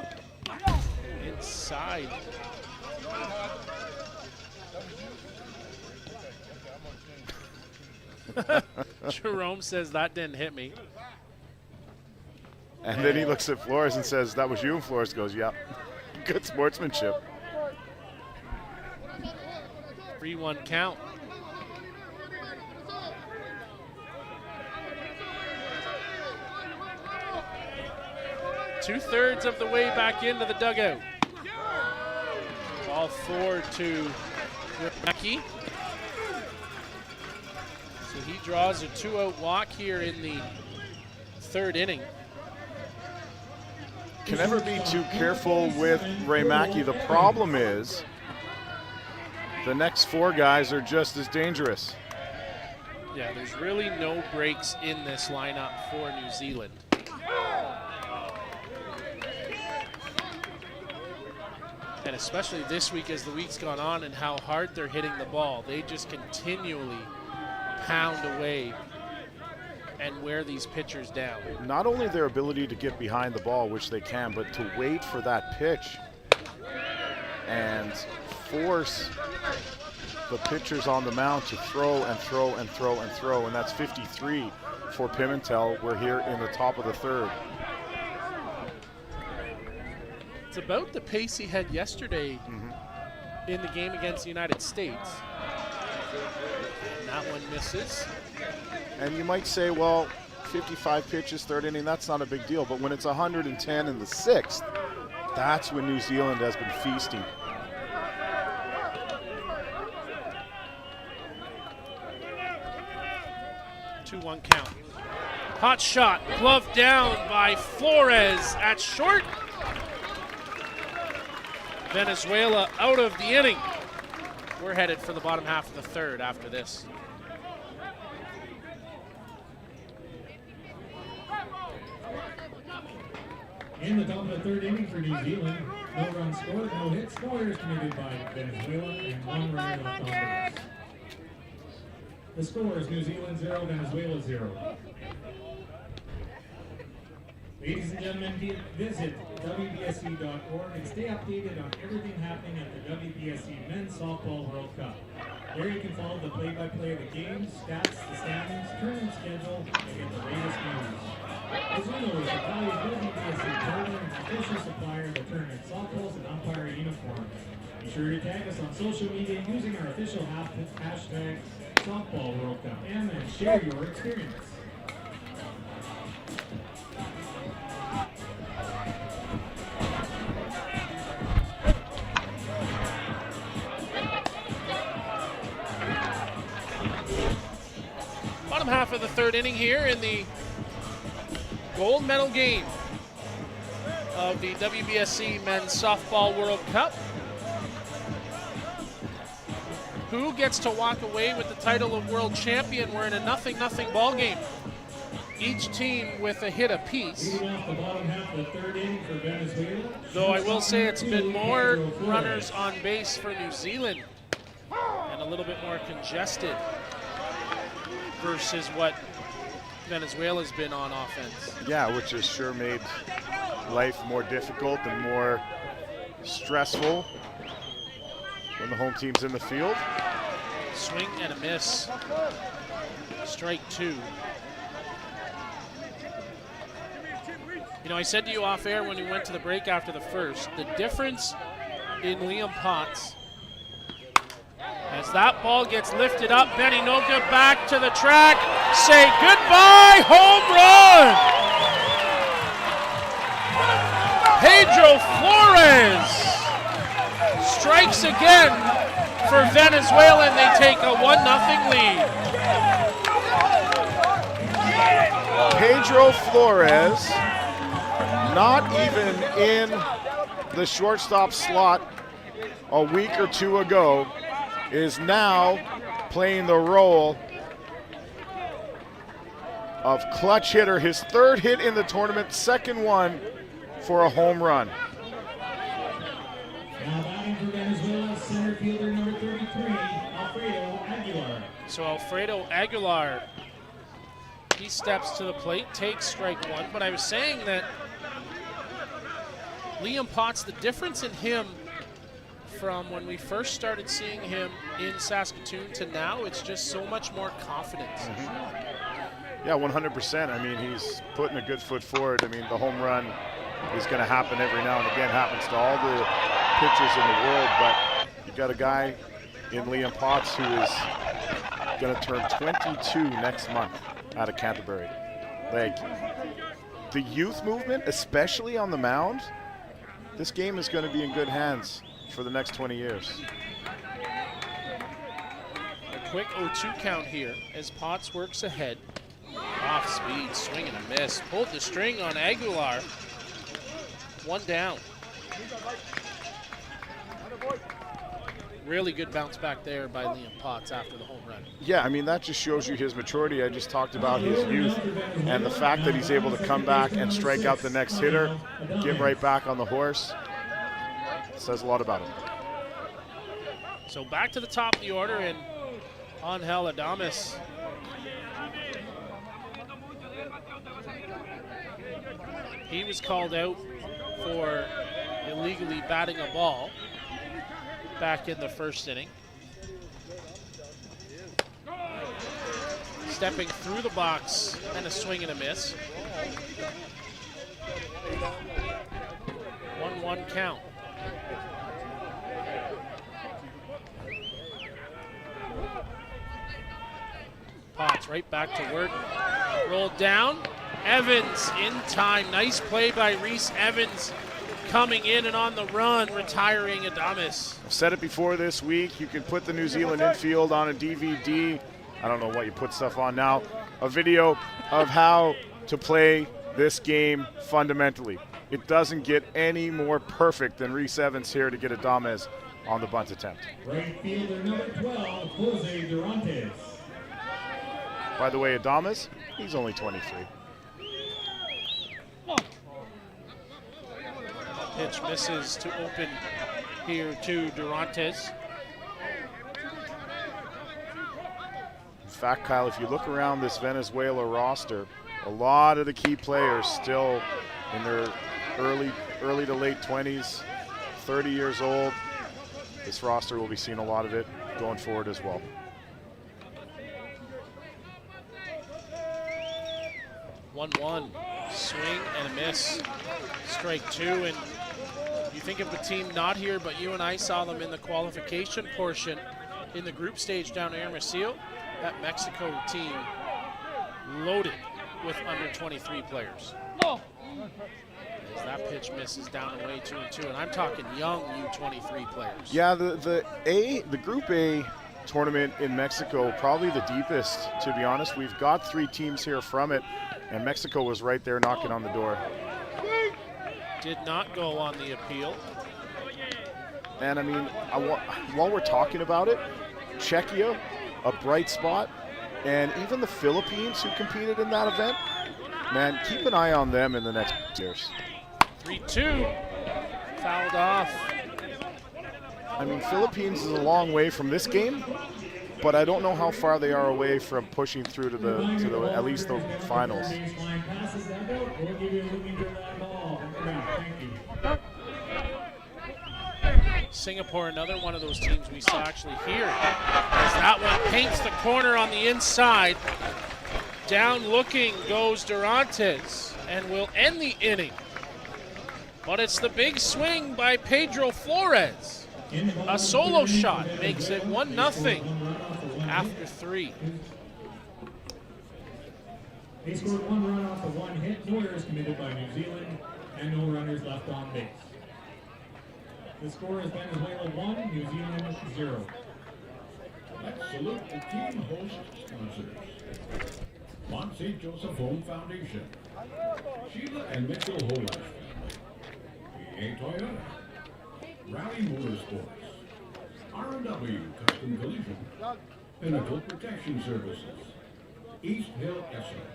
inside. Jerome says that didn't hit me. And then he looks at Flores and says, that was you? And Flores goes, yeah. Good sportsmanship. 3-1 count. Two-thirds of the way back into the dugout. Ball 4 to Mackey. So he draws a 2-out walk here in the third inning. Can never be too careful with Ray Mackey. The problem is the next 4 guys are just as dangerous. Yeah, there's really no breaks in this lineup for New Zealand. And especially this week as the week's gone on and how hard they're hitting the ball. They just continually pound away and wear these pitchers down. Not only their ability to get behind the ball, which they can, but to wait for that pitch and force the pitchers on the mound to throw and throw and throw and throw. And that's 53 for Pimentel. We're here in the top of the third. It's about the pace he had yesterday in the game against the United States. And that one misses. And you might say, well, 55 pitches, third inning, that's not a big deal. But when it's 110 in the sixth, that's when New Zealand has been feasting. Two-one count. Hot shot, glove down by Flores at short. Venezuela out of the inning. We're headed for the bottom half of the third after this. In the top of the third inning for New Zealand, no runs scored, no hits, no errors committed by Venezuela, and 1 runner left on base. The score is New Zealand 0, Venezuela 0. Ladies and gentlemen, visit WBSC.org and stay updated on everything happening at the WBSC Men's Softball World Cup. There you can follow the play-by-play of the games, stats, the standings, tournament schedule, and get the latest news. As you know, is a valued WBSC partner and official supplier of the tournament softballs and umpire uniforms. Be sure to tag us on social media using our official hashtag Softball World Cup and then share your experience. Bottom half of the third inning here in the gold medal game of the WBSC Men's Softball World Cup. Who gets to walk away with the title of world champion? We're in a 0-0 ball game. Each team with a hit apiece. Though I will say it's been more runners on base for New Zealand and a little bit more congested versus what Venezuela's been on offense. Yeah, which has sure made life more difficult and more stressful when the home team's in the field. Swing and a miss. Strike 2. You know, I said to you off air when we went to the break after the first, the difference in Liam Potts, as that ball gets lifted up, Benny Noga back to the track, say goodbye, home run! Pedro Flores strikes again for Venezuela, and they take a 1-0 lead. Pedro Flores, not even in the shortstop slot a week or two ago, is now playing the role of clutch hitter. His third hit in the tournament, second one for a home run. Now batting for Venezuela, center fielder number 33, Alfredo Aguilar. So Alfredo Aguilar, he steps to the plate, takes strike 1, but I was saying that Liam Potts, the difference in him from when we first started seeing him in Saskatoon to now, it's just so much more confidence. Yeah, 100%. I mean, he's putting a good foot forward. I mean, the home run is going to happen every now and again, happens to all the pitchers in the world, but you've got a guy in Liam Potts who is going to turn 22 next month out of Canterbury. Like, the youth movement, especially on the mound, this game is going to be in good hands for the next 20 years. quick 0-2 count here as Potts works ahead. Off speed, swing and a miss. Pulled the string on Aguilar. One down. Really good bounce back there by Liam Potts after the home run. Yeah, I mean, that just shows you his maturity. I just talked about his youth and the fact that he's able to come back and strike out the next hitter, get right back on the horse. It says a lot about him. So back to the top of the order, and Angel Adames. He was called out for illegally batting a ball back in the first inning. Stepping through the box and a swing and a miss. 1-1 count. Potts right back to work. Rolled down. Evans in time. Nice play by Reese Evans, coming in and on the run, retiring Adames. I've said it before this week. You can put the New Zealand infield on a DVD. I don't know what you put stuff on now. A video of how to play this game fundamentally. It doesn't get any more perfect than Reese Evans here to get Adames on the bunt attempt. Right fielder number 12, Jose Durantes. By the way, Adames, he's only 23. Pitch misses to open here to Durantes. In fact, Kyle, if you look around this Venezuela roster, a lot of the key players still in their early to late 20s, 30 years old. This roster will be seeing a lot of it going forward as well. One, swing and a miss. Strike two, and you think of the team not here, but you and I saw them in the qualification portion in the group stage down in Hermosillo. That Mexico team loaded with under 23 players. No. As that pitch misses down and away 2-2, and I'm talking young U23 players. Yeah, the Group A tournament in Mexico, probably the deepest, to be honest. We've got 3 teams here from it, and Mexico was right there knocking on the door. Did not go on the appeal. And I mean, while we're talking about it, Czechia, a bright spot, and even the Philippines who competed in that event, man, keep an eye on them in the next years. 3-2, fouled off. I mean, Philippines is a long way from this game, but I don't know how far they are away from pushing through to the at least the finals. Singapore, another one of those teams we saw actually here, as that one paints the corner on the inside. Down looking goes Durantes and will end the inning. But it's the big swing by Pedro Flores. A solo shot makes it 1-0 after 3. They scored 1 run off of 1 hit, no errors committed by New Zealand, and no runners left on base. The score is Venezuela 1, New Zealand 0. Let's salute the team host sponsors. Mont St. Joseph Home Foundation, Sheila and Mitchell Whole Life Family, PA Toyota, Rally Motorsports, R&W Custom Collision, Pinnacle Protection Services, East Hill Esser,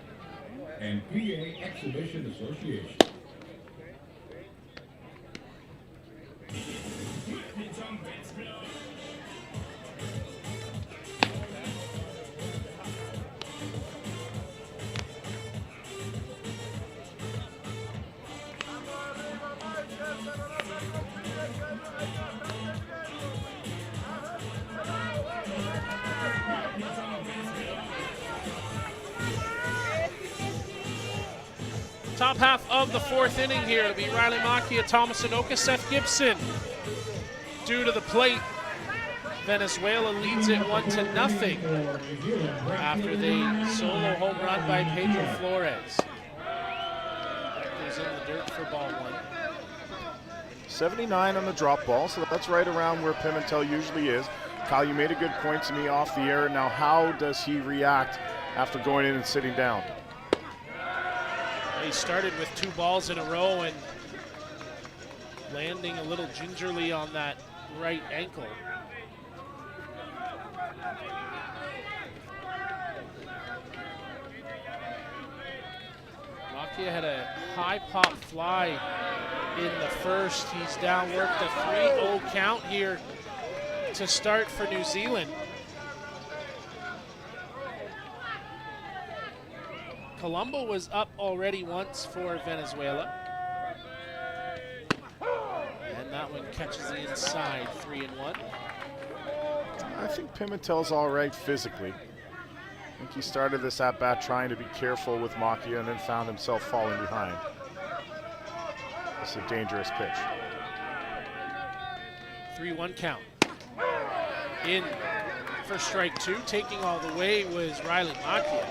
and PA Exhibition Association. Top half of the 4th inning here. It'll be Riley Macchia, Thomas Anoka, Seth Gibson. Due to the plate, Venezuela leads it 1-0 after the solo home run by Pedro Flores. That goes in the dirt for ball 1. 79 on the drop ball, so that's right around where Pimentel usually is. Kyle, you made a good point to me off the air. Now, how does he react after going in and sitting down? He started with 2 balls in a row and landing a little gingerly on that right ankle. Makia had a high pop fly in the first. He's down, worked a 3-0 count here to start for New Zealand. Colombo was up already once for Venezuela. And that one catches the inside, 3-1. I think Pimentel's all right physically. I think he started this at-bat trying to be careful with Makia and then found himself falling behind. It's a dangerous pitch. 3-1 count. In for strike 2, taking all the way was Riley Makia.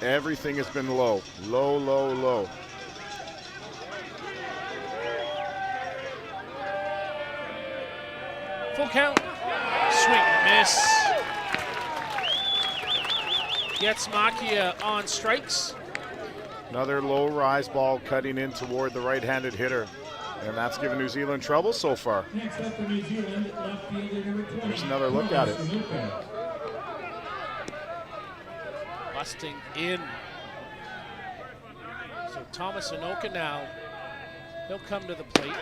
Everything has been low, low, low, low. Full count. Swing and miss. Gets Makia on strikes. Another low rise ball cutting in toward the right-handed hitter. And that's given New Zealand trouble so far. Next up for New Zealand, left fielder number 20. There's another look at it. Busting in. So Thomas Anoka now, he'll come to the plate.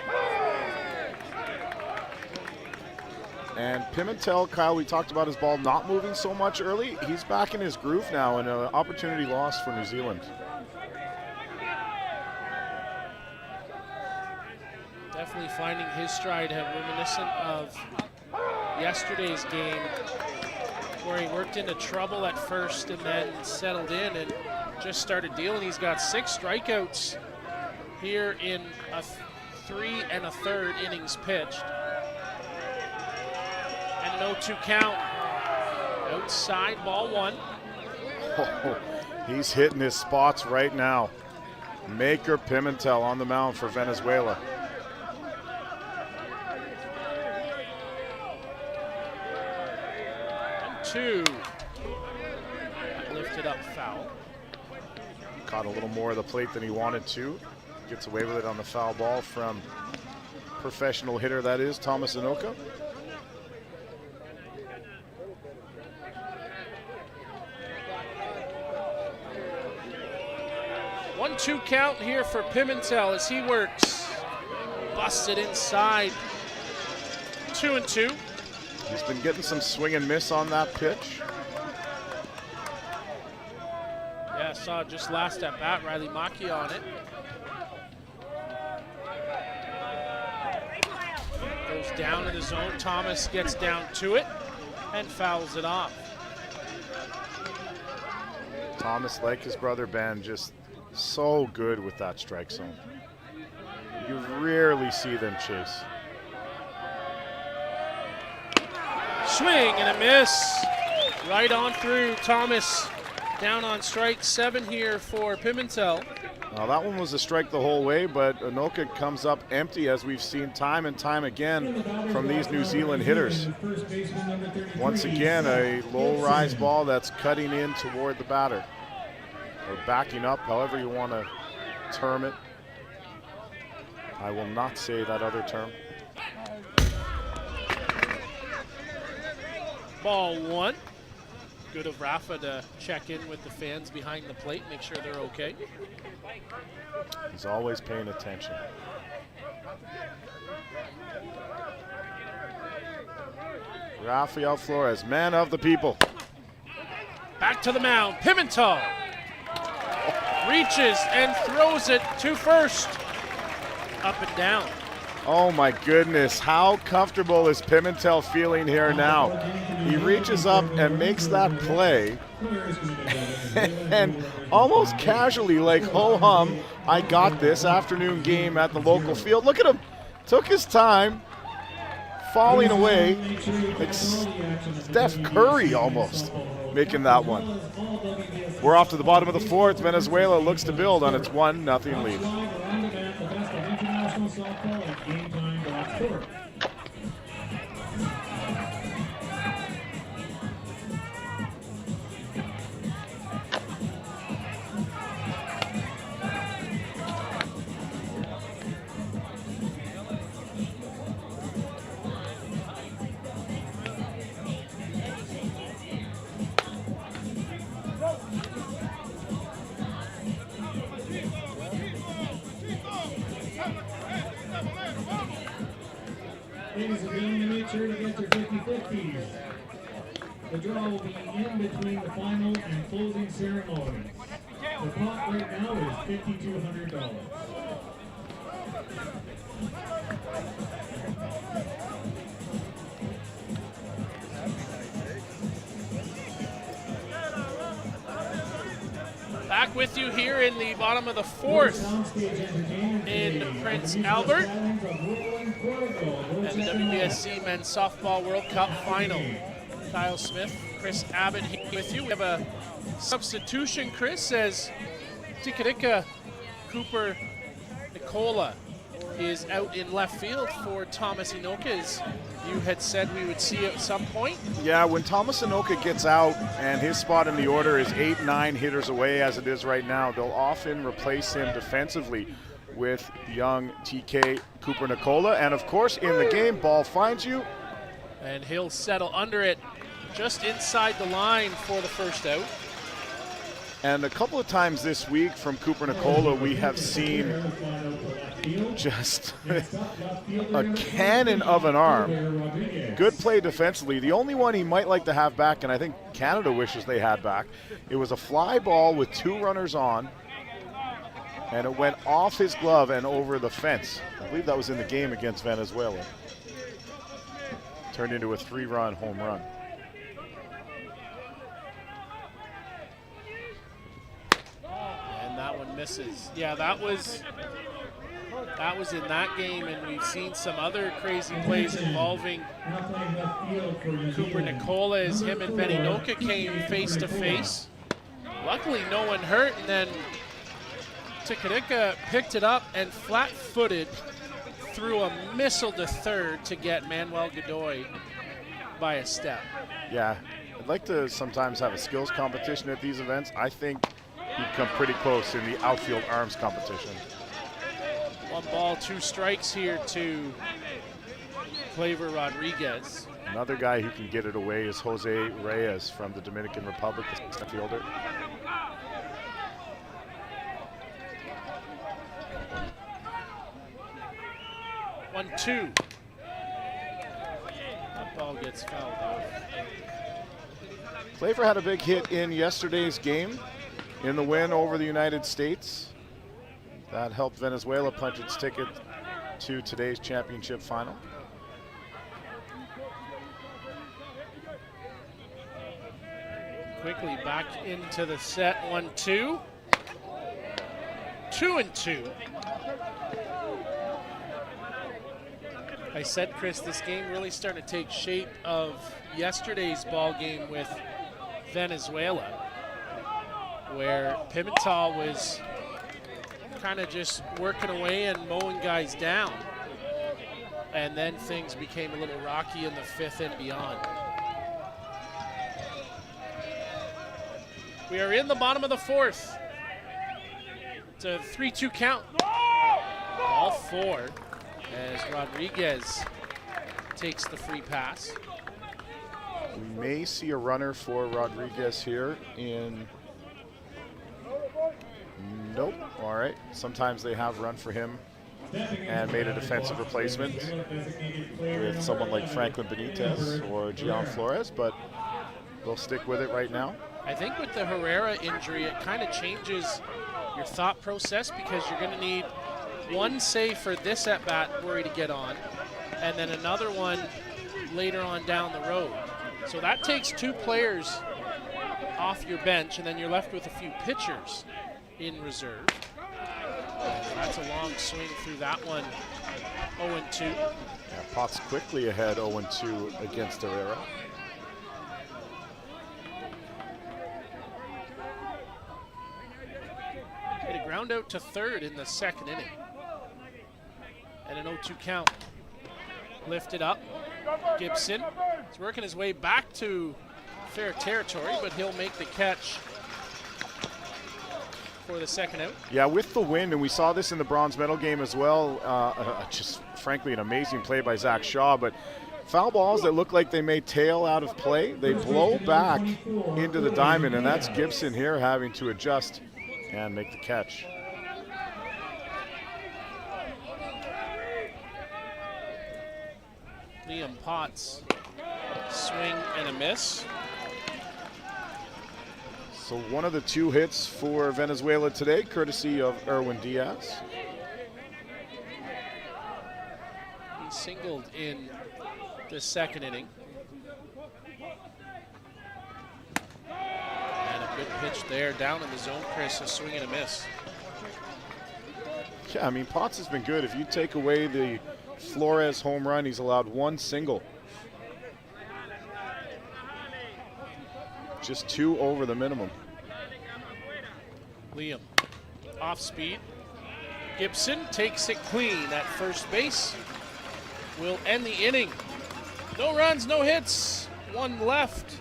And Pimentel, Kyle, we talked about his ball not moving so much early. He's back in his groove now, and an opportunity lost for New Zealand. Definitely finding his stride, reminiscent of yesterday's game, where he worked into trouble at first and then settled in and just started dealing. He's got 6 strikeouts here in a 3 1/3 innings pitched. And an 0-2 count. Outside, ball 1. Oh, he's hitting his spots right now. Maker Pimentel on the mound for Venezuela. 1-2. Lifted up foul. Caught a little more of the plate than he wanted to. Gets away with it on the foul ball from professional hitter, that is, Thomas Anoka. One-two count here for Pimentel as he works. Busted inside. 2-2. He's been getting some swing and miss on that pitch. Yeah, I saw just last at bat, Riley Makia on it. Goes down in the zone. Thomas gets down to it and fouls it off. Thomas, like his brother Ben, just so good with that strike zone. You rarely see them chase. Swing and a miss. Right on through. Thomas down on strike 7 here for Pimentel. Now that one was a strike the whole way, but Anoka comes up empty, as we've seen time and time again from these New Zealand hitters. Once again, a low rise ball that's cutting in toward the batter, or backing up, however you want to term it. I will not say that other term. Ball 1. Good of Rafa to check in with the fans behind the plate, make sure they're okay. He's always paying attention. Rafael Flores, man of the people. Back to the mound, Pimentel. Reaches and throws it to first. Up and down. Oh my goodness, how comfortable is Pimentel feeling here now? He reaches up and makes that play and almost casually, like ho-hum, I got this afternoon game at the local field. Look at him, took his time, falling away, like Steph Curry almost, making that one. We're off to the bottom of the 4th. Venezuela looks to build on its 1-0 lead. The draw will be in between the final and closing ceremonies. The pot right now is $5,200. Back with you here in the bottom of the fourth in Prince Albert and the WBSC Men's Softball World Cup Final. Kyle Smith, Chris Abbott here with you. We have a substitution, Chris, as Tikadika Cooper Nicola is out in left field for Thomas Inoka, as you had said we would see at some point. Yeah, when Thomas Inoka gets out and his spot in the order is 8-9 hitters away as it is right now, they'll often replace him defensively with young TK Cooper Nicola. And of course, in the game, ball finds you. And he'll settle under it just inside the line for the first out. And a couple of times this week from Cooper Nicola, we have seen just a cannon of an arm. Good play defensively. The only one he might like to have back, and I think Canada wishes they had back, it was a fly ball with 2 runners on, and it went off his glove and over the fence. I believe that was in the game against Venezuela. Turned into a 3-run home run. And that one misses. Yeah, that was in that game, and we've seen some other crazy plays involving Cooper Nicola as him and Ben Inoka came face to face. Luckily no one hurt, and then Tikadika picked it up and flat-footed threw a missile to third to get Manuel Godoy by a step. Yeah, I'd like to sometimes have a skills competition at these events. I think he'd come pretty close in the outfield arms competition. 1 ball, 2 strikes here to Flavor Rodriguez. Another guy who can get it away is Jose Reyes from the Dominican Republic, the center fielder. One, 2. That ball gets fouled off. Flavor had a big hit in yesterday's game in the win over the United States. That helped Venezuela punch its ticket to today's championship final. Quickly back into the set, 1-2. 2-2. I said, Chris, this game really starting to take shape of yesterday's ball game with Venezuela, where Pimentel was kind of just working away and mowing guys down. And then things became a little rocky in the 5th and beyond. We are in the bottom of the 4th. It's a 3-2 count. All 4 as Rodriguez takes the free pass. We may see a runner for Rodriguez here in... Nope. All right. Sometimes they have run for him and made a defensive replacement with someone like Franklin Benitez or Gian Flores, but they'll stick with it right now. I think with the Herrera injury, it kind of changes your thought process, because you're going to need one save for this at-bat worry to get on, and then another one later on down the road. So that takes 2 players off your bench, and then you're left with a few pitchers in reserve. That's a long swing through that one. 0-2. Yeah, Potts quickly ahead 0-2 against Herrera. Hit a ground out to third in the 2nd inning. And an 0-2 count. Lifted up. Gibson is working his way back to fair territory, but he'll make the catch for the 2nd out. Yeah, with the wind, and we saw this in the bronze medal game as well, just frankly an amazing play by Zach Shaw, but foul balls that look like they may tail out of play, they blow back into the diamond, and that's Gibson here having to adjust and make the catch. Liam Potts, swing and a miss. So one of the 2 hits for Venezuela today, courtesy of Erwin Diaz. He singled in the second inning. And a good pitch there down in the zone, Chris, a swing and a miss. Yeah, I mean, Potts has been good. If you take away the Flores home run, he's allowed 1 single. Just 2 over the minimum. Liam, off speed. Gibson takes it clean at first base. Will end the inning. No runs, no hits, 1 left.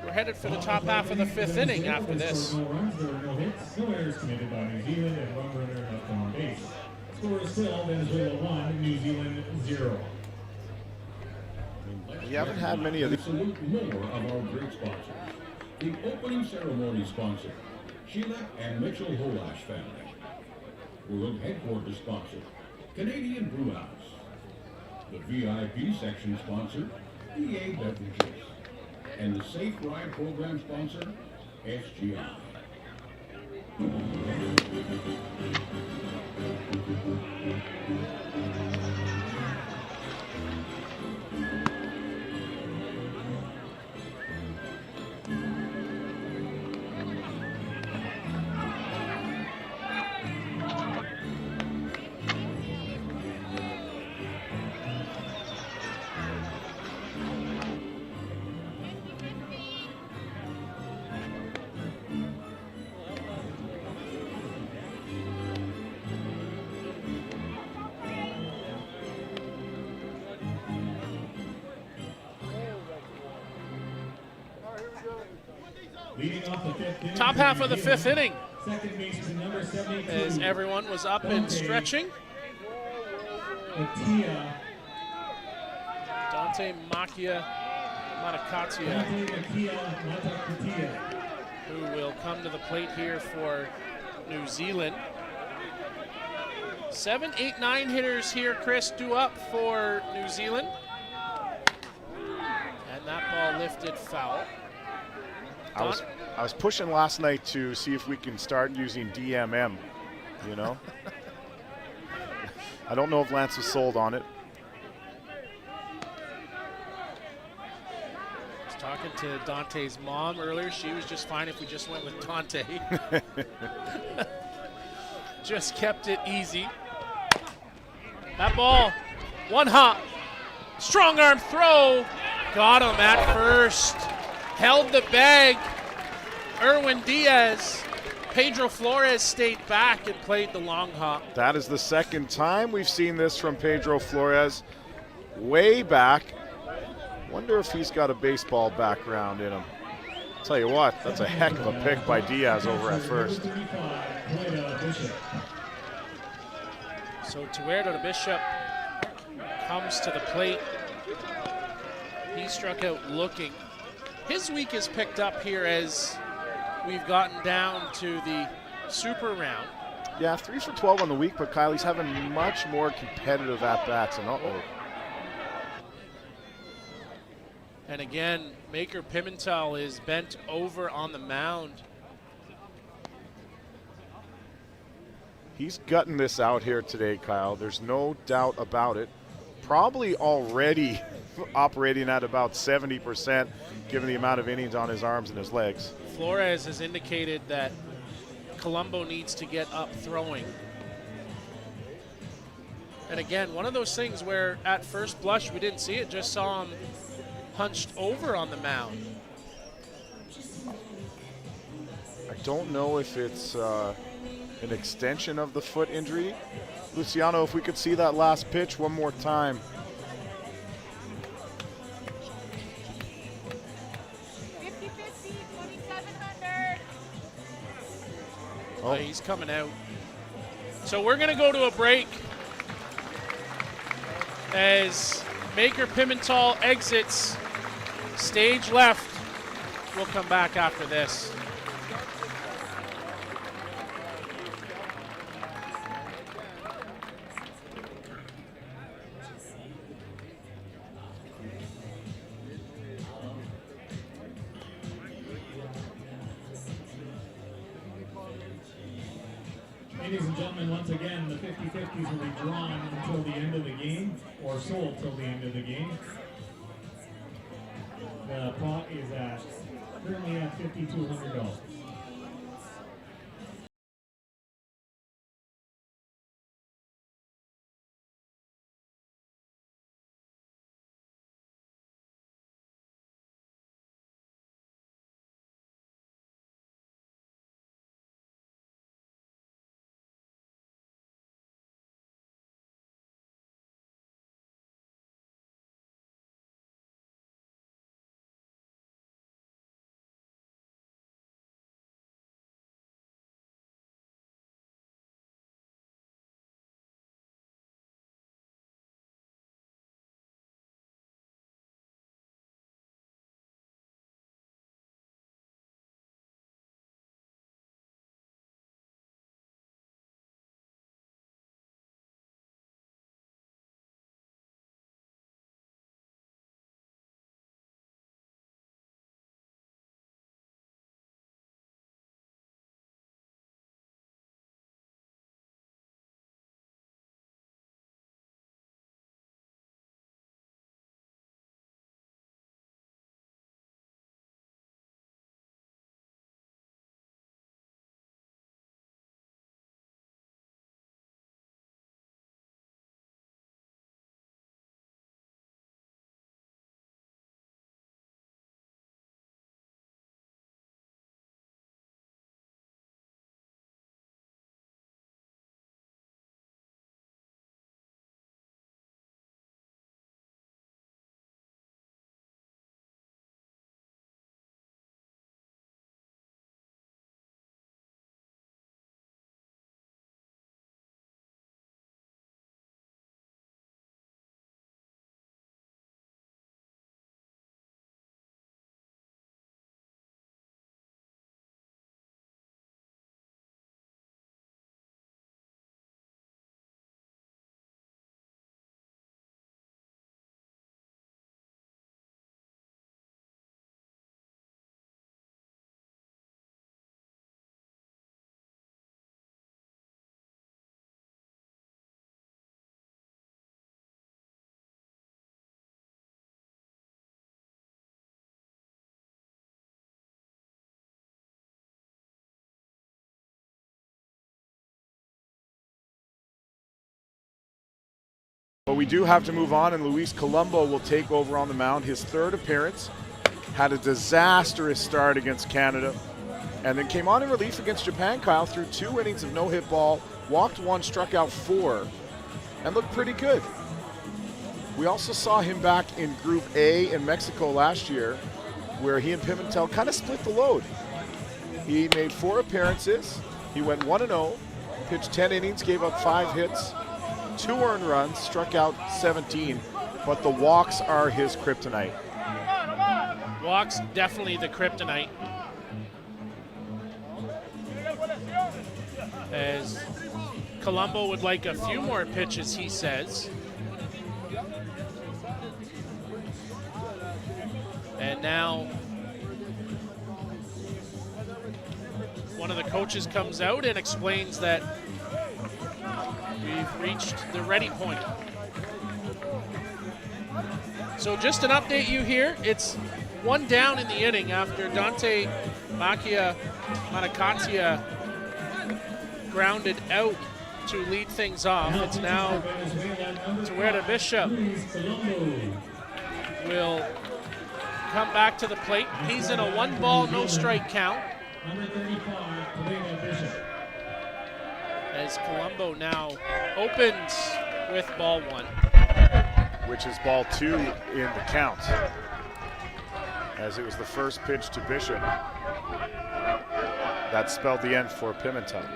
We're headed for the top half of the 5th inning after this. No runs, there were no hits, no errors committed by New Zealand, and 1 runner left on base. Score is still Venezuela 1, New Zealand 0. We haven't had many of these. Salute more of our great sponsors. The opening ceremony sponsor, Sheila and Mitchell Holash family. World headquarters sponsor, Canadian Brew House. The VIP section sponsor, EA Beverages. And the Safe Ride program sponsor, SGI. Leading off the 5th inning. Top half of the 5th inning, Second baseman number 72. as everyone was up and stretching. Matia. Dante Makia Matakatia, Dante Matakatia. who will come to the plate here for New Zealand. 7, 8, 9 hitters here, Chris, due up for New Zealand. And that ball lifted foul. I was pushing last night to see if we can start using DMM, you know? I don't know if Lance was sold on it. I was talking to Dante's mom earlier. She was just fine if we just went with Dante. Just kept it easy. That ball, 1 hop, strong arm throw, got him at first. Held the bag. Erwin Diaz. Pedro Flores stayed back and played the long hop. That is the 2nd time we've seen this from Pedro Flores. Way back. Wonder if he's got a baseball background in him. Tell you what, that's a heck of a pick by Diaz over at first. So Tuerto de Bishop comes to the plate. He struck out looking. His week is picked up here as we've gotten down to the super round. Yeah, 3 for 12 on the week, but Kylie's having much more competitive at-bats. And And again, Maker Pimentel is bent over on the mound. he's gutting this out here today, Kyle. There's no doubt about it. Probably already operating at about 70%, given the amount of innings on his arms and his legs. Flores has indicated that Colombo needs to get up throwing. And again, one of those things where at first blush we didn't see it, just saw him hunched over on the mound. I don't know if it's an extension of the foot injury. Luciano, if we could see that last pitch one more time. 50-50, 2,700. Oh, he's coming out. So we're going to go to a break as Maker Pimentel exits stage left. We'll come back after this. Ladies and gentlemen, once again, the 50-50s will be drawn until the end of the game, or sold till the end of the game. The pot is currently at $5,200. But we do have to move on, and Luis Colombo will take over on the mound. His third appearance, had a disastrous start against Canada, and then came on in relief against Japan, Kyle, through 2 innings of no-hit ball, walked 1, struck out 4, and looked pretty good. We also saw him back in Group A in Mexico last year, where he and Pimentel kind of split the load. He made 4 appearances. He went 1-0, pitched 10 innings, gave up 5 hits, 2 earned runs, struck out 17, but the walks are his kryptonite. Walks definitely the kryptonite. As Colombo would like a few more pitches, he says. And now one of the coaches comes out and explains that we've reached the ready point. So just an update you here, it's 1 down in the inning after Dante Manakatia grounded out to lead things off. It's now Tuera Bishop will come back to the plate. He's in a 1-ball, no-strike count. As Colombo now opens with ball 1. Which is ball 2 in the count, as it was the first pitch to Bishop. That spelled the end for Pimentel.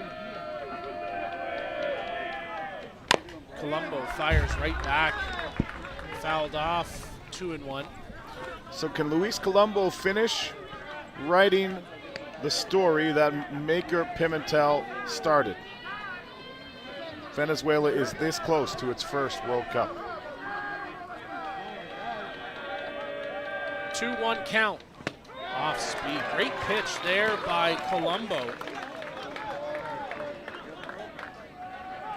Colombo fires right back, fouled off, 2-1. So can Luis Colombo finish writing the story that Maker Pimentel started? Venezuela is this close to its first World Cup. 2-1 count, off speed. Great pitch there by Colombo.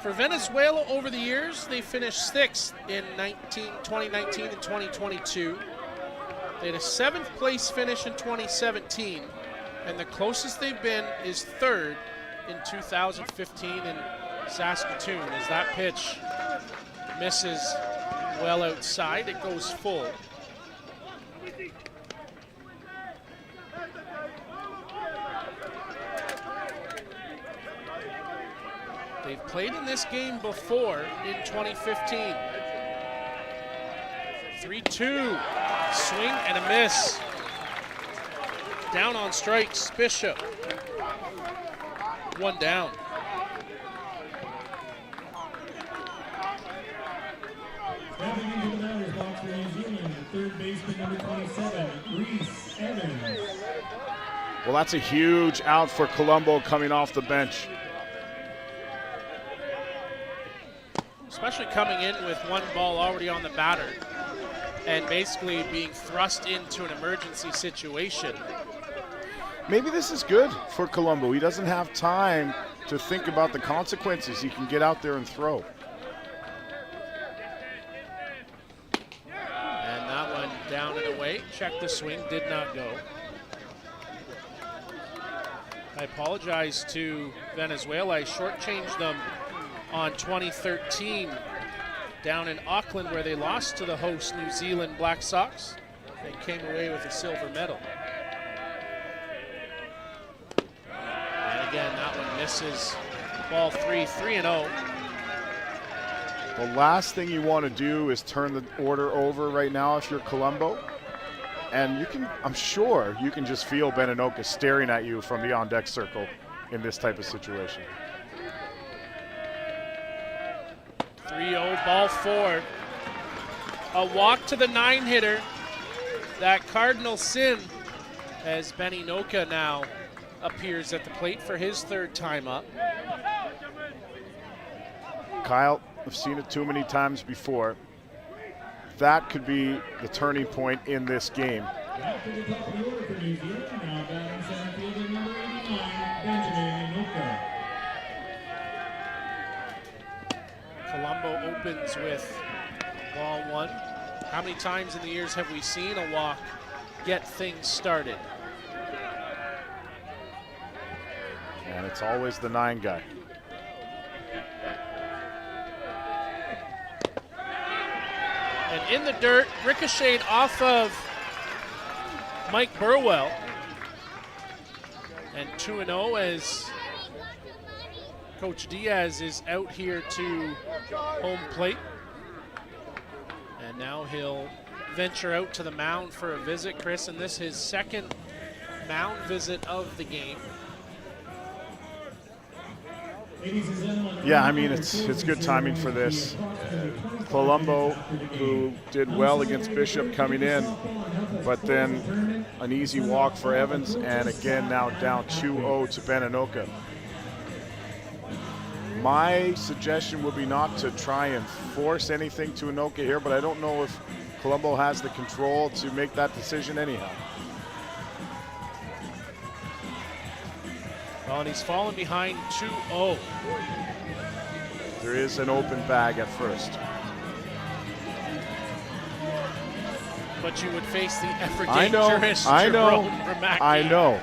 For Venezuela over the years, they finished 6th in 2019 and 2022. They had a 7th place finish in 2017, and the closest they've been is 3rd in 2015 in Saskatoon. As that pitch misses well outside, it goes full. They've played in this game before in 2015. 3-2, swing and a miss. Down on strikes, Bishop. 1 down. Stepping into the batter's box for New Zealand, third baseman number 27, Reese Evans. Well, that's a huge out for Colombo coming off the bench. Especially coming in with 1 ball already on the batter and basically being thrust into an emergency situation. Maybe this is good for Colombo. He doesn't have time to think about the consequences. He can get out there and throw. And that one down and away. Check the swing, did not go. I apologize to Venezuela. I shortchanged them on 2013 down in Auckland, where they lost to the host New Zealand Black Sox. They came away with a silver medal. And again, that one misses. Ball 3-0. The last thing you want to do is turn the order over right now if you're Colombo. And you can, I'm sure you can just feel Beninoka staring at you from the on-deck circle in this type of situation. 3-0, ball 4. A walk to the 9-hitter. That cardinal sin as Beninoka now appears at the plate for his 3rd time up. Kyle, I've seen it too many times before. That could be the turning point in this game. Back to the top of the order for New Zealand. Now batting center fielder number 89, Benjamin Inoka. Colombo opens with ball 1. How many times in the years have we seen a walk get things started? And it's always the 9 guy. And in the dirt, ricocheted off of Mike Burwell. And 2-0 as Coach Diaz is out here to home plate. And now he'll venture out to the mound for a visit, Chris, and this is his 2nd mound visit of the game. Yeah, I mean, it's good timing for this. Colombo, who did well against Bishop coming in, but then an easy walk for Evans, and again now down 2-0 to Beninoka. My suggestion would be not to try and force anything to Inoka here, but I don't know if Colombo has the control to make that decision anyhow. Well, and he's fallen behind 2-0. There is an open bag at first. But you would face the ever I dangerous know. Jerome Ramacki. I know.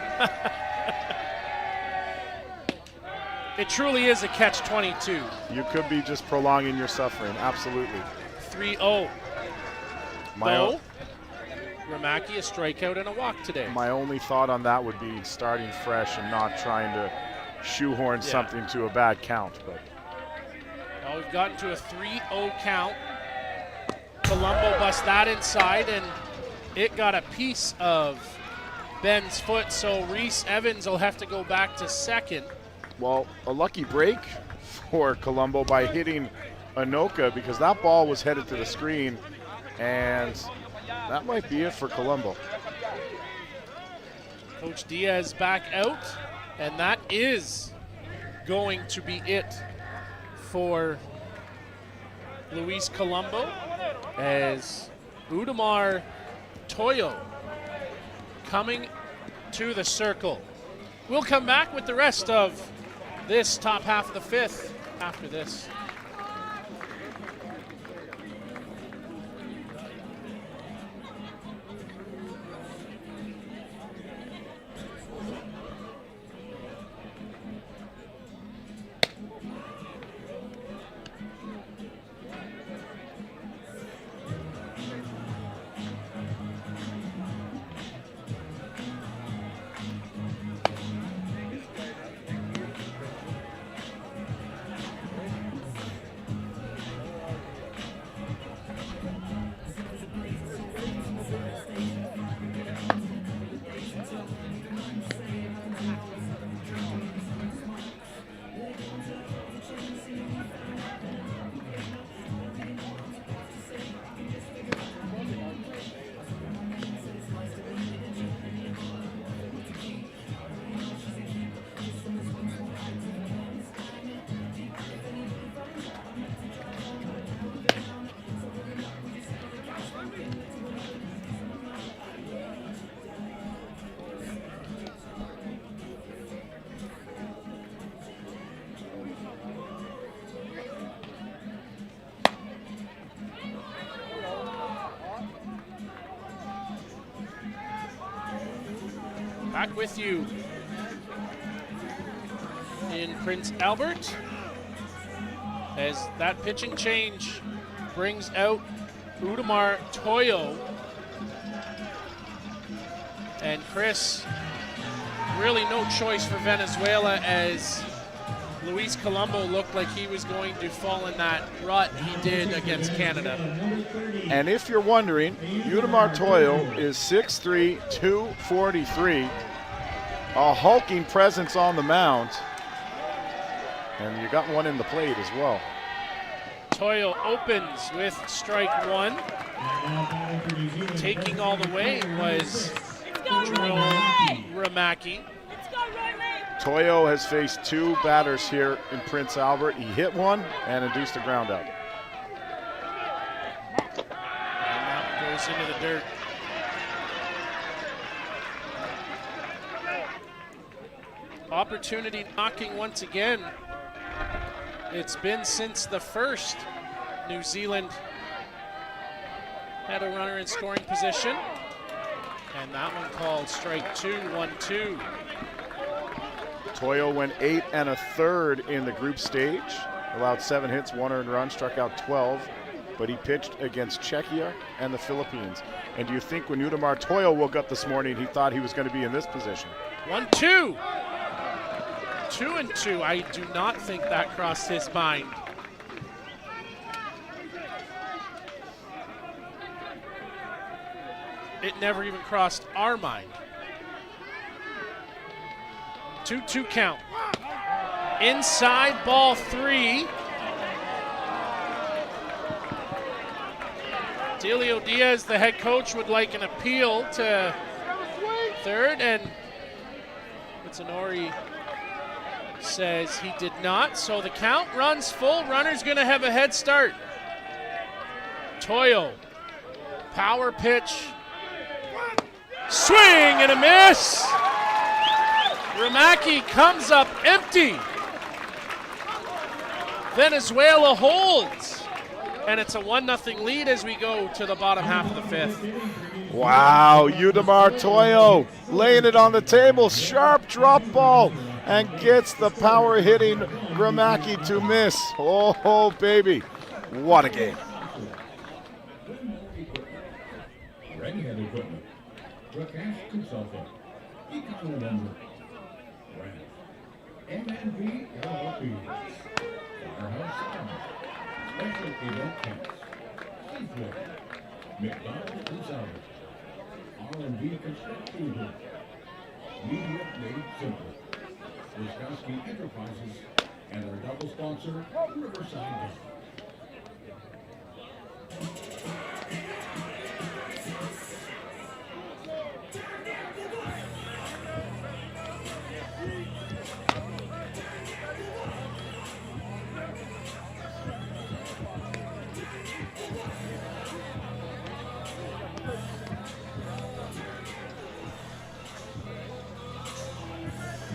It truly is a catch-22. You could be just prolonging your suffering, absolutely. 3-0. Bo, Ramacki, a strikeout and a walk today. My only thought on that would be starting fresh and not trying to shoehorn something to a bad count. But well, we've gotten to a 3-0 count. Colombo busts that inside, and it got a piece of Ben's foot, so Reese Evans will have to go back to 2nd. Well, a lucky break for Colombo by hitting Inoka, because that ball was headed to the screen, and that might be it for Colombo. Coach Diaz back out, and that is going to be it for Luis Colombo, as Udamar Toyo coming to the circle. We'll come back with the rest of this top half of the 5th after this. Back with you in Prince Albert as that pitching change brings out Udamar Toyo. And Chris, really no choice for Venezuela as Luis Colombo looked like he was going to fall in that rut he did against Canada. And if you're wondering, Udamar Toyo is 6'3", 243, a hulking presence on the mound. And you got one in the plate as well. Toyo opens with strike one. Taking all the way was Ramaki. Toyo has faced two batters here in Prince Albert. He hit one and induced a ground out. And that goes into the dirt. Opportunity knocking once again. It's been since the first. New Zealand had a runner in scoring position. And that one called strike two, 1-2. Toyo went 8 1/3 in the group stage, allowed 7 hits, 1 earned run, struck out 12, but he pitched against Czechia and the Philippines. And do you think when Udamar Toyo woke up this morning, he thought he was going to be in this position? 1-2. 2-2. I do not think that crossed his mind. It never even crossed our mind. 2-2 count. Inside, ball 3. Delio Diaz, the head coach, would like an appeal to third, and Mitsunori says he did not, so the count runs full. Runner's gonna have a head start. Toyo, power pitch, swing and a miss. Ramaki comes up empty. Venezuela holds, and it's a 1-0 lead as we go to the bottom half of the fifth. Wow, Udamar Toyo laying it on the table, sharp drop ball, and gets the power hitting Ramaki to miss. Oh, baby, what a game. Redhead Equipment, the Cash Consultant, Econ Lumber, Brand, M&B LLP, Firehouse Sound, Special Event Tents, Seafood, McDonald's and Salvage, R&B Construction Group, Media Made Simple, Wiskowski Enterprises, and our double sponsor, Riverside Bank.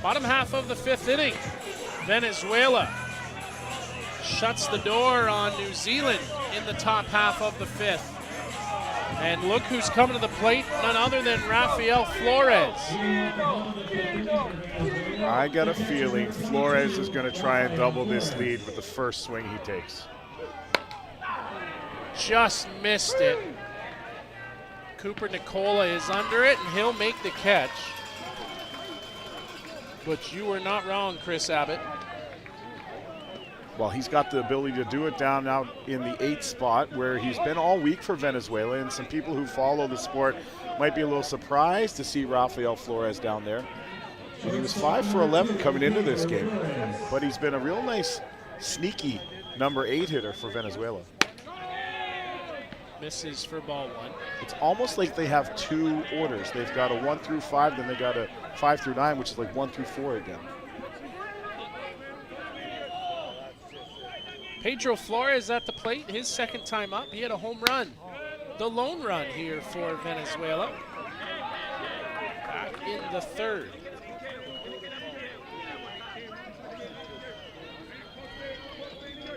Bottom half of the fifth inning, Venezuela shuts the door on New Zealand in the top half of the 5th. And look who's coming to the plate, none other than Rafael Flores. I got a feeling Flores is going to try and double this lead with the first swing he takes. Just missed it. Cooper Nicola is under it, and he'll make the catch. But you were not wrong, Chris Abbott. Well, he's got the ability to do it down now in the 8th spot where he's been all week for Venezuela, and some people who follow the sport might be a little surprised to see Rafael Flores down there. And he was 5 for 11 coming into this game, but he's been a real nice, sneaky number 8 hitter for Venezuela. Misses for ball 1. It's almost like they have 2 orders. They've got a 1 through 5, then they got a 5 through 9, which is like 1 through 4 again. Pedro Flores at the plate, his second time up. He had a home run, the lone run here for Venezuela. Back in the 3rd.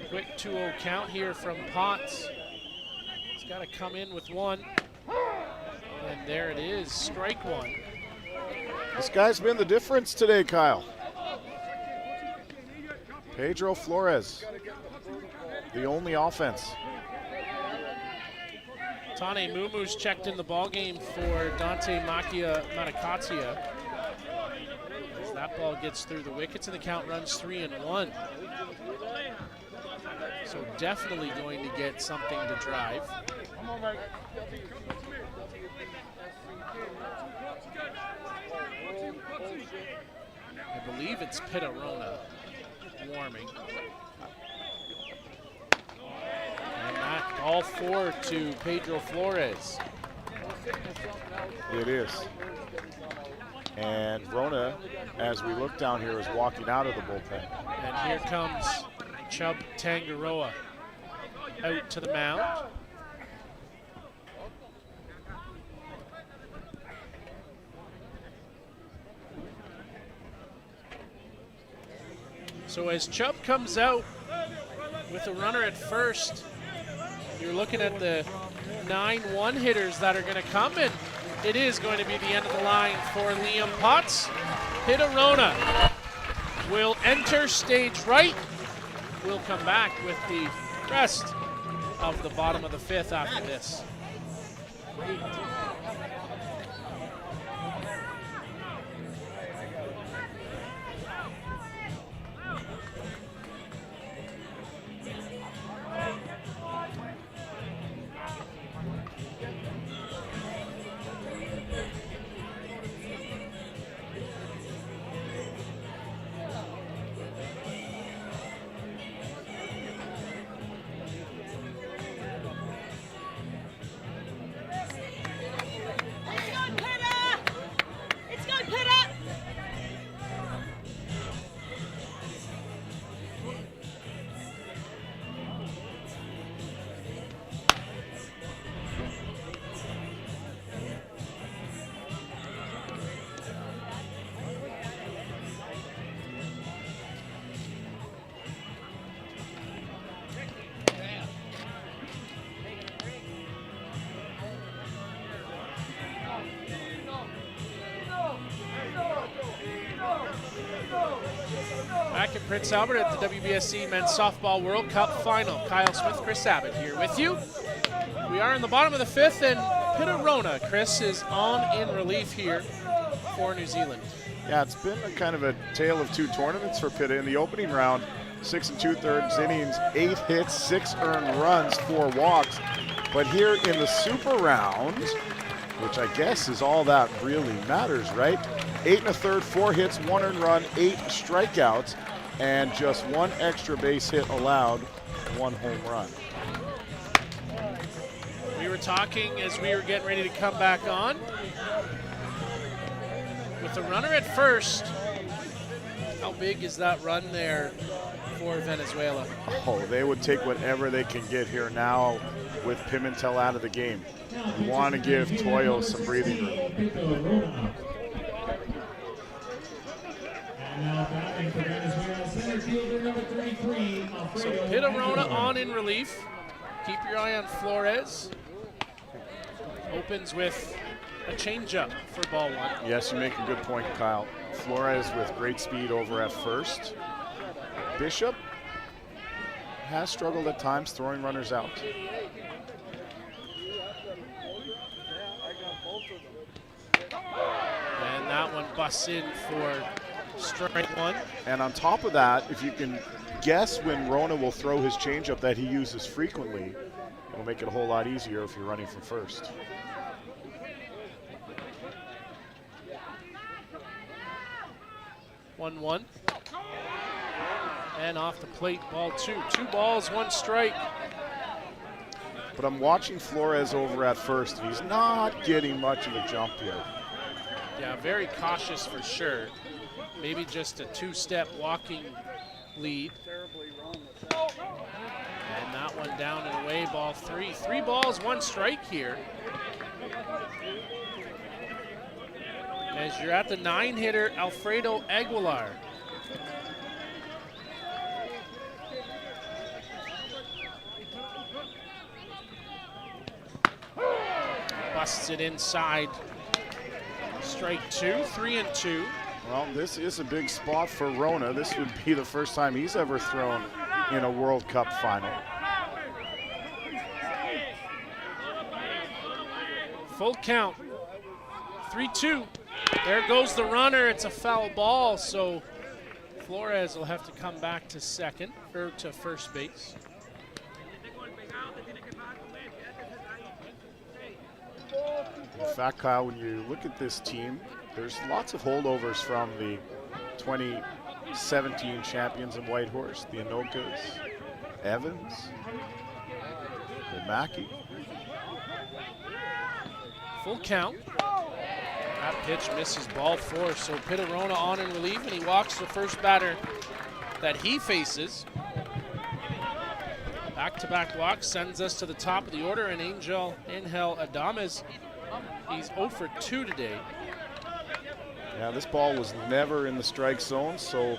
Quick 2-0 count here from Potts. He's got to come in with 1. And there it is, strike 1. This guy's been the difference today, Kyle. Pedro Flores, the only offense. Tane Mumu's checked in the ballgame for Dante Matakatia. As that ball gets through the wickets and the count runs 3-1. So definitely going to get something to drive. I believe it's Pitarona warming. And that all 4 to Pedro Flores. It is. And Rona, as we look down here, is walking out of the bullpen. And here comes Chub Tangaroa out to the mound. So as Chubb comes out with a runner at first, you're looking at the 9-1 hitters that are going to come, and it is going to be the end of the line for Liam Potts. Pitarona will enter stage right. We'll come back with the rest of the bottom of the 5th after this. Back in Prince Albert at the WBSC Men's Softball World Cup Final. Kyle Smith, Chris Abbott here with you. We are in the bottom of the 5th, and Pitarona, Chris, is on in relief here for New Zealand. Yeah, it's been a kind of a tale of 2 tournaments for Pitta. In the opening round, 6 2/3 innings, 8 hits, 6 earned runs, 4 walks. But here in the super round, which I guess is all that really matters, right? 8 1/3, 4 hits, 1 earned run, 8 strikeouts, and just 1 extra base hit allowed, 1 home run. We were talking as we were getting ready to come back on. With the runner at first, how big is that run there for Venezuela? Oh, they would take whatever they can get here now with Pimentel out of the game. You want to give Toyo some breathing room. And now batting for Venezuela, center fielder number 33, 33, So Alfredo Pitarona Aguilar. on in relief. Keep your eye on Flores. Opens with a changeup for ball one. Yes, you make a good point, Kyle. Flores with great speed over at first. Bishop has struggled at times throwing runners out. And that one busts in for strike one. And on top of that, if you can guess when Rona will throw his changeup that he uses frequently, it'll make it a whole lot easier if you're running from first. One. And off the plate, ball two. 2 balls, 1 strike. But I'm watching Flores over at first, and he's not getting much of a jump here. Yeah, very cautious for sure. Maybe just a 2-step walking lead. And that one down and away, ball 3. 3 balls, 1 strike here. As you're at the 9-hitter, Alfredo Aguilar. Busts it inside. Strike 2, 3-2. Well, this is a big spot for Rona. This would be the first time he's ever thrown in a World Cup final. Full count. 3-2. There goes the runner. It's a foul ball, so Flores will have to come back to second, or to first base. In fact, Kyle, when you look at this team, there's lots of holdovers from the 2017 champions in Whitehorse. The Anokas, Evans, the Mackey. Full count. That pitch misses, ball 4. So Pitarona on in relief, and he walks the first batter that he faces. Back-to-back walk sends us to the top of the order, and Angel Adames, he's 0 for 2 today. Yeah, this ball was never in the strike zone, so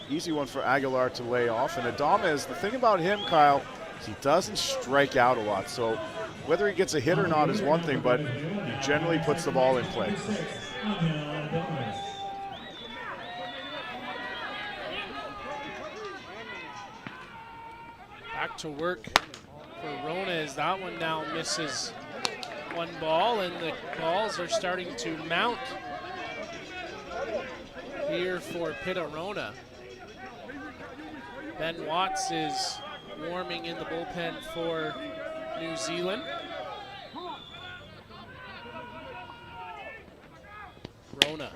easy one for Aguilar to lay off. And Adames, the thing about him, Kyle, is he doesn't strike out a lot. So whether he gets a hit or not is one thing, but he generally puts the ball in play. Back to work for Rona as that one now misses 1 ball, and the balls are starting to mount here for Pitarona. Ben Watts is warming in the bullpen for New Zealand. Rona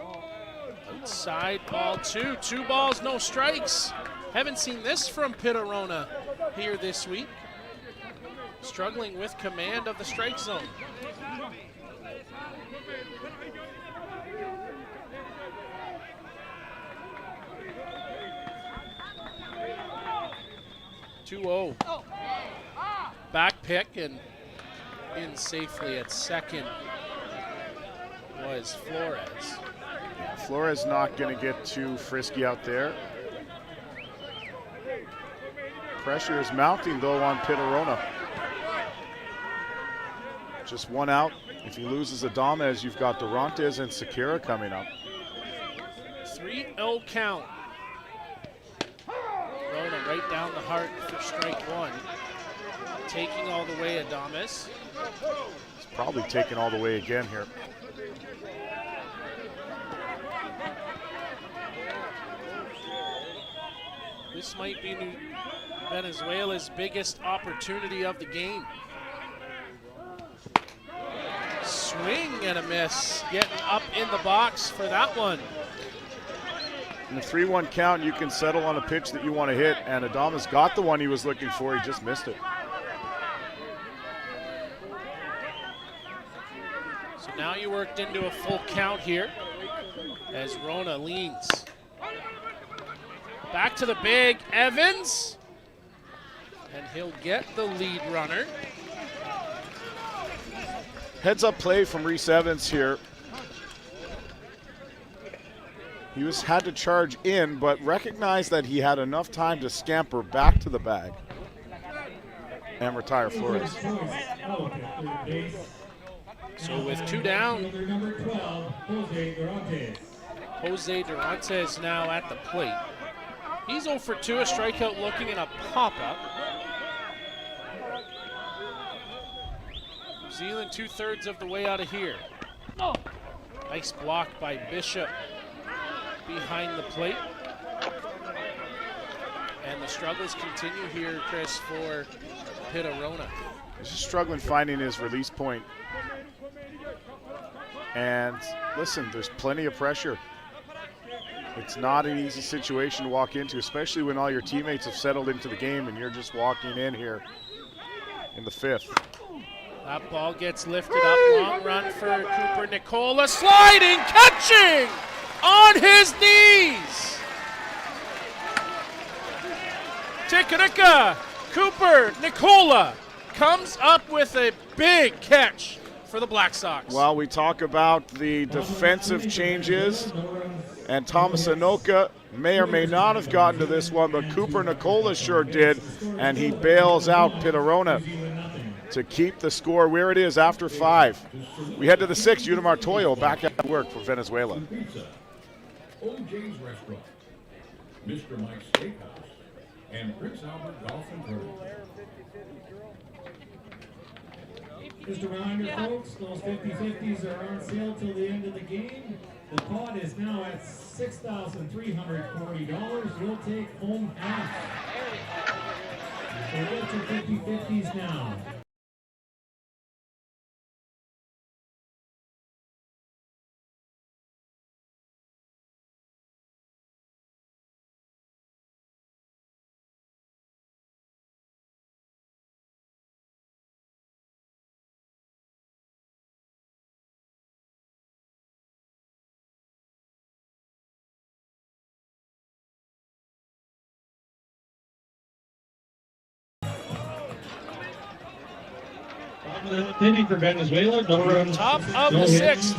outside, ball 2. 2 balls, no strikes. Haven't seen this from Pitarona here this week. Struggling with command of the strike zone. (2-0). Back pick and in safely at second was Flores. Flores not going to get too frisky out there. Pressure is mounting, though, on Pitarona. Just 1 out. If he loses Adames, you've got Durantes and Sekera coming up. 3-0 count. Rona right down the heart for strike 1. Taking all the way Adames. He's probably taking all the way again here. This might be Venezuela's biggest opportunity of the game. Swing and a miss. Getting up in the box for that one. In the 3-1 count, you can settle on a pitch that you want to hit, and Adames got the one he was looking for. He just missed it. So now you worked into a full count here as Rona leans. Back to the big Evans, and he'll get the lead runner. Heads up play from Reese Evans here. He had to charge in, but recognized that he had enough time to scamper back to the bag and retire Flores. So with 2 down, Number 12, Jose Durantes. Jose Durantes now at the plate. He's 0 for 2, a strikeout looking and a pop-up. New Zealand 2/3 of the way out of here. Nice block by Bishop behind the plate. And the struggles continue here, Chris, for Pitarona. He's just struggling finding his release point. And listen, there's plenty of pressure. It's not an easy situation to walk into, especially when all your teammates have settled into the game and you're just walking in here in the 5th. That ball gets lifted up, long run for Cooper Nicola, sliding, catching on his knees. Tikarika, Cooper Nicola comes up with a big catch for the Black Sox. While we talk about the defensive changes, and Thomas Anoka may or may not have gotten to this one, but Cooper Nicola sure did, and he bails out Pitarona to keep the score where it is after 5. We head to the 6th. Udemar Toyo back at work for Venezuela. OJ's Restaurant, Mr. Mike's Steakhouse, and Prince Albert Golf and Tournament. Just a reminder, folks, those 50-50s are on sale till the end of the game. The pot is now at $6,340. You'll take home half. So get your 50-50s now. Hitting for Venezuela, no runs. Top of the 6th.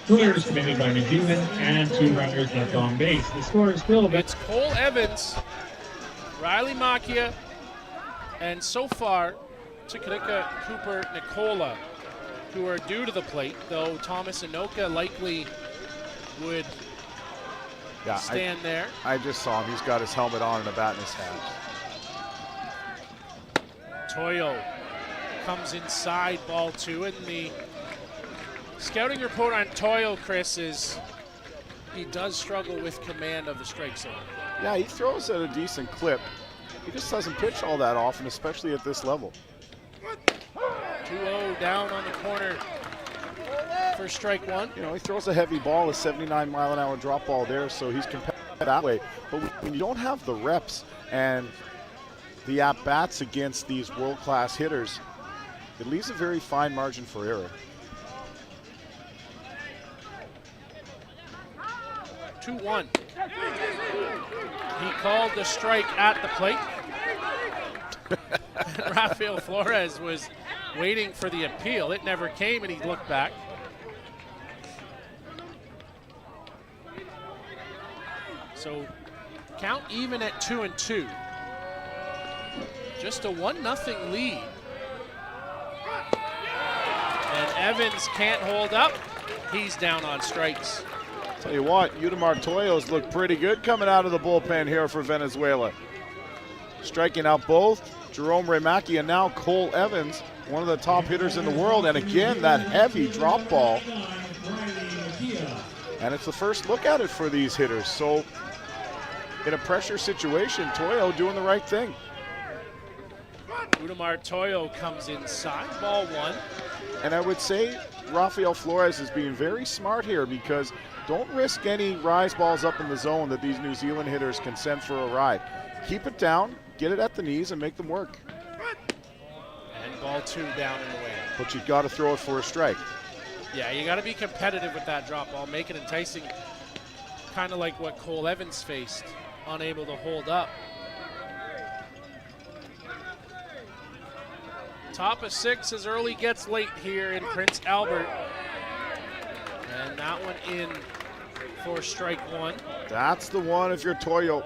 2 errors committed by New Zealand and 2 runners left on base. The score is still a bit. It's Cole Evans, Riley Macchia, and so far, Tikarika, Cooper Nicola, who are due to the plate, though Thomas Anoka likely would stand there. I just saw him. He's got his helmet on and a bat in his hand. Toyo comes inside, ball 2, and the scouting report on Toyo, Chris, is he does struggle with command of the strike zone. Yeah, he throws at a decent clip. He just doesn't pitch all that often, especially at this level. 2-0 down on the corner for strike 1. You know, he throws a heavy ball, a 79-mile-an-hour drop ball there, so he's competitive that way. But when you don't have the reps and the at-bats against these world-class hitters, it leaves a very fine margin for error. 2-1. He called the strike at the plate. Rafael Flores was waiting for the appeal. It never came, and he looked back. So count even at 2-2. Just a 1-0 lead. And Evans can't hold up. He's down on strikes. Tell you what, Udemar Toyo's look pretty good coming out of the bullpen here for Venezuela. Striking out both Jerome Remaki and now Cole Evans, one of the top hitters in the world. And again, that heavy drop ball. And it's the first look at it for these hitters. So in a pressure situation, Toyo doing the right thing. Udemar Toyo comes inside, ball 1. And I would say Rafael Flores is being very smart here, because don't risk any rise balls up in the zone that these New Zealand hitters can send for a ride. Keep it down, get it at the knees, and make them work. And ball 2 down and away. But you've got to throw it for a strike. Yeah, you got to be competitive with that drop ball, make it enticing, kind of like what Cole Evans faced, unable to hold up. Top of 6 as early gets late here in Prince Albert. And that one in for strike one. That's the one if you're Toyo.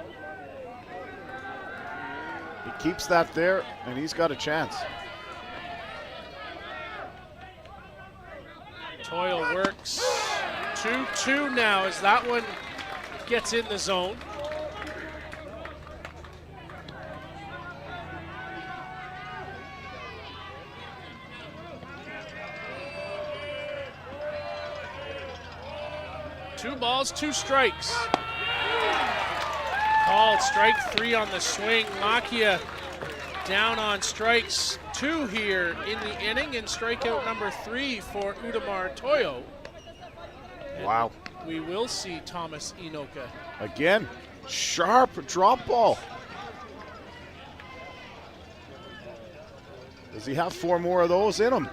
He keeps that there, and he's got a chance. Toyo works 2-2 now as that one gets in the zone. Two balls, two strikes. Called strike three on the swing. Makia down on strikes two here in the inning, and strikeout number 3 for Udamar Toyo. And wow. We will see Thomas Inoka. Again, sharp drop ball. Does he have 4 more of those in him?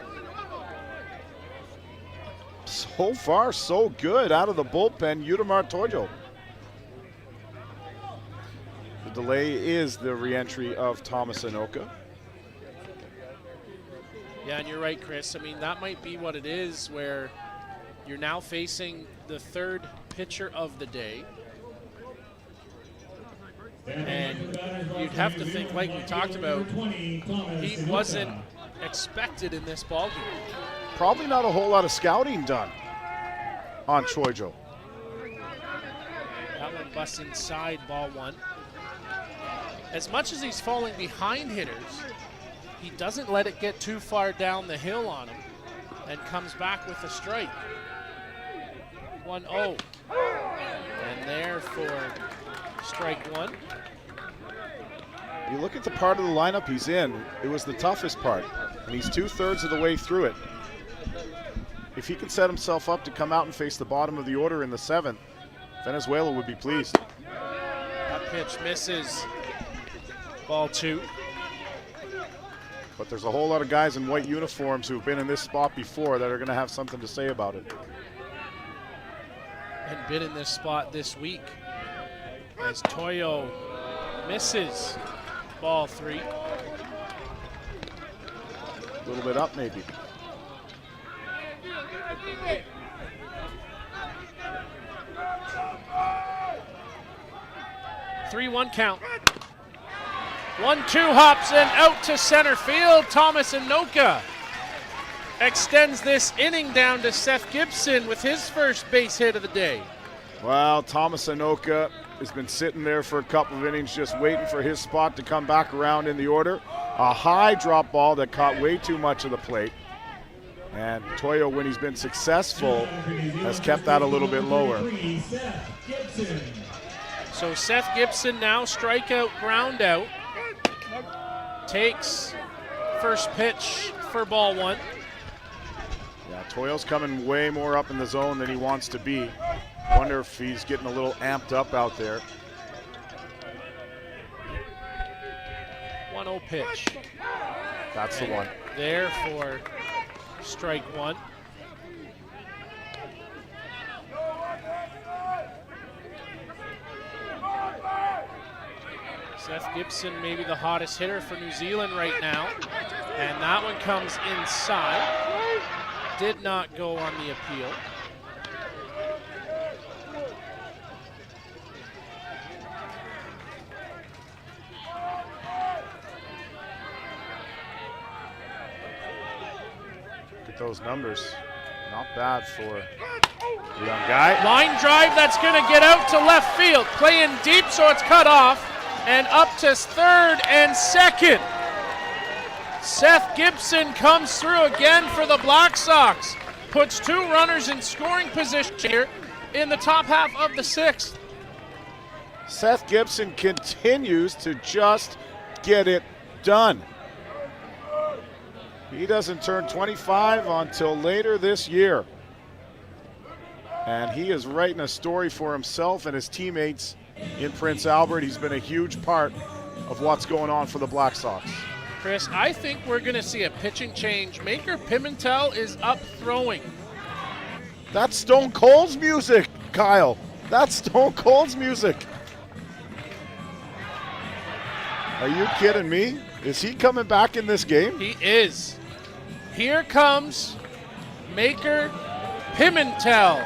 So far, so good out of the bullpen, Udamar Toyo. The delay is the re-entry of Thomas Inoka. Yeah, and you're right, Chris. I mean, that might be what it is, where you're now facing the third pitcher of the day. And you'd have to think, like we talked about, he wasn't expected in this ballgame. Probably not a whole lot of scouting done on Toyo. That one busts inside, ball one. As much as he's falling behind hitters, he doesn't let it get too far down the hill on him and comes back with a strike. 1-0. And there for strike one. You look at the part of the lineup he's in, it was the toughest part, and he's 2/3 of the way through it. If he can set himself up to come out and face the bottom of the order in the 7th, Venezuela would be pleased. That pitch misses. Ball 2. But there's a whole lot of guys in white uniforms who've been in this spot before that are going to have something to say about it. And been in this spot this week as Toyo misses. Ball 3. A little bit up maybe. Three-one count. 1-2 hops and out to center field. Thomas Inoka extends this inning down to Seth Gibson with his first base hit of the day. Well, Thomas Inoka has been sitting there for a couple of innings just waiting for his spot to come back around in the order. A high drop ball that caught way too much of the plate. And Toyo, when he's been successful, has kept that a little bit lower. So Seth Gibson now strikeout, ground out. Takes first pitch for ball 1. Yeah, Toyo's coming way more up in the zone than he wants to be. Wonder if he's getting a little amped up out there. 1-0 pitch. That's the one. There for strike 1. Seth Gibson maybe the hottest hitter for New Zealand right now. And that one comes inside. Did not go on the appeal. Look at those numbers. Not bad for the young guy. Line drive that's going to get out to left field. Playing deep, so it's cut off. And up to third and second. Seth Gibson comes through again for the Black Sox. Puts 2 runners in scoring position here in the top half of the 6th. Seth Gibson continues to just get it done. He doesn't turn 25 until later this year. And he is writing a story for himself and his teammates in Prince Albert. He's been a huge part of what's going on for the Black Sox. Chris, I think we're going to see a pitching change. Maker Pimentel is up throwing. That's Stone Cold's music, Kyle. That's Stone Cold's music. Are you kidding me? Is he coming back in this game? He is. Here comes Maker Pimentel.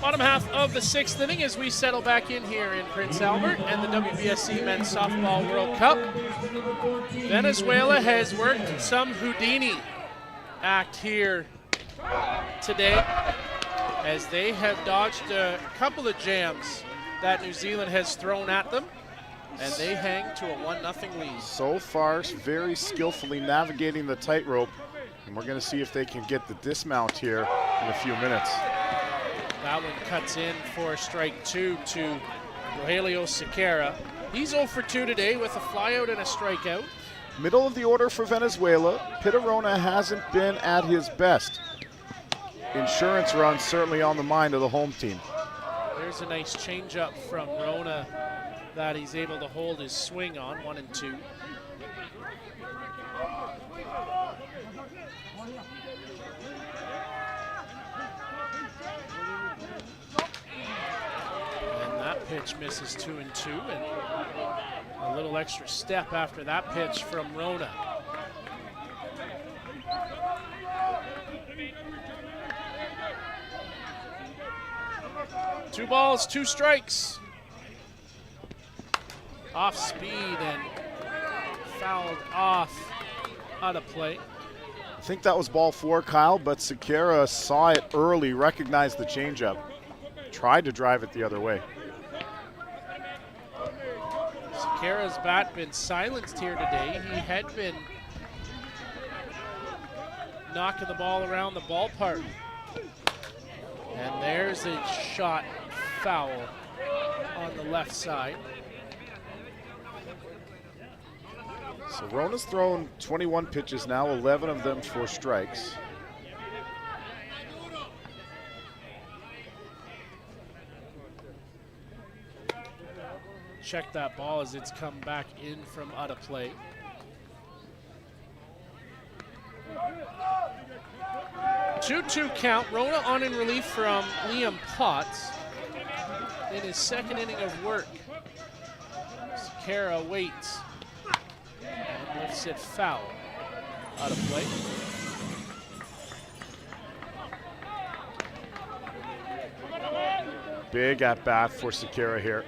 Bottom half of the 6th inning as we settle back in here in Prince Albert and the WBSC Men's Softball World Cup. Venezuela has worked some Houdini act here today as they have dodged a couple of jams that New Zealand has thrown at them, and they hang to a 1-0 lead. So far, very skillfully navigating the tightrope, and we're going to see if they can get the dismount here in a few minutes. That one cuts in for strike 2 to Rogelio Sequeira. He's 0 for 2 today with a flyout and a strikeout. Middle of the order for Venezuela. Pitarona hasn't been at his best. Insurance run certainly on the mind of the home team. There's a nice changeup from Rona that he's able to hold his swing on, 1-2. pitch misses 2-2, and a little extra step after that pitch from Rona. Two balls, two strikes. Off speed and fouled off out of play. I think that was ball 4, Kyle, but Sequeira saw it early, recognized the changeup, tried to drive it the other way. Sequeira's bat been silenced here today. He had been knocking the ball around the ballpark. And there's a shot foul on the left side. So Rona's thrown 21 pitches now, 11 of them for strikes. Check that ball as it's come back in from out of play. Two count. Rona on in relief from Liam Potts in his second inning of work. Sequeira waits and lifts it foul out of play. Big at bat for Sequeira here.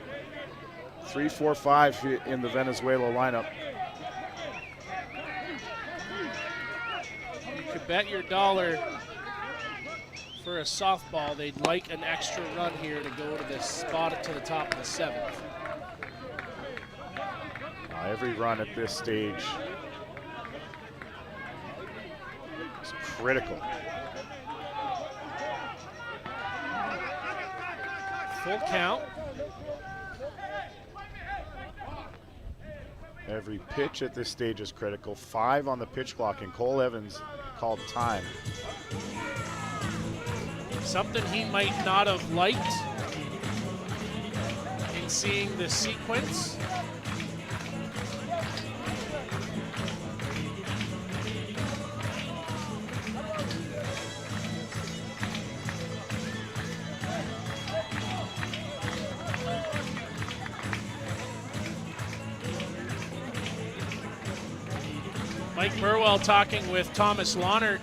3-4-5 in the Venezuela lineup. You could bet your dollar for a softball they'd like an extra run here to go to the spot to the top of the 7th. Every run at this stage is critical. Full count. Every pitch at this stage is critical. 5 on the pitch clock, and Cole Evans called time. Something he might not have liked in seeing the sequence. Mike Burwell talking with Thomas Lahnert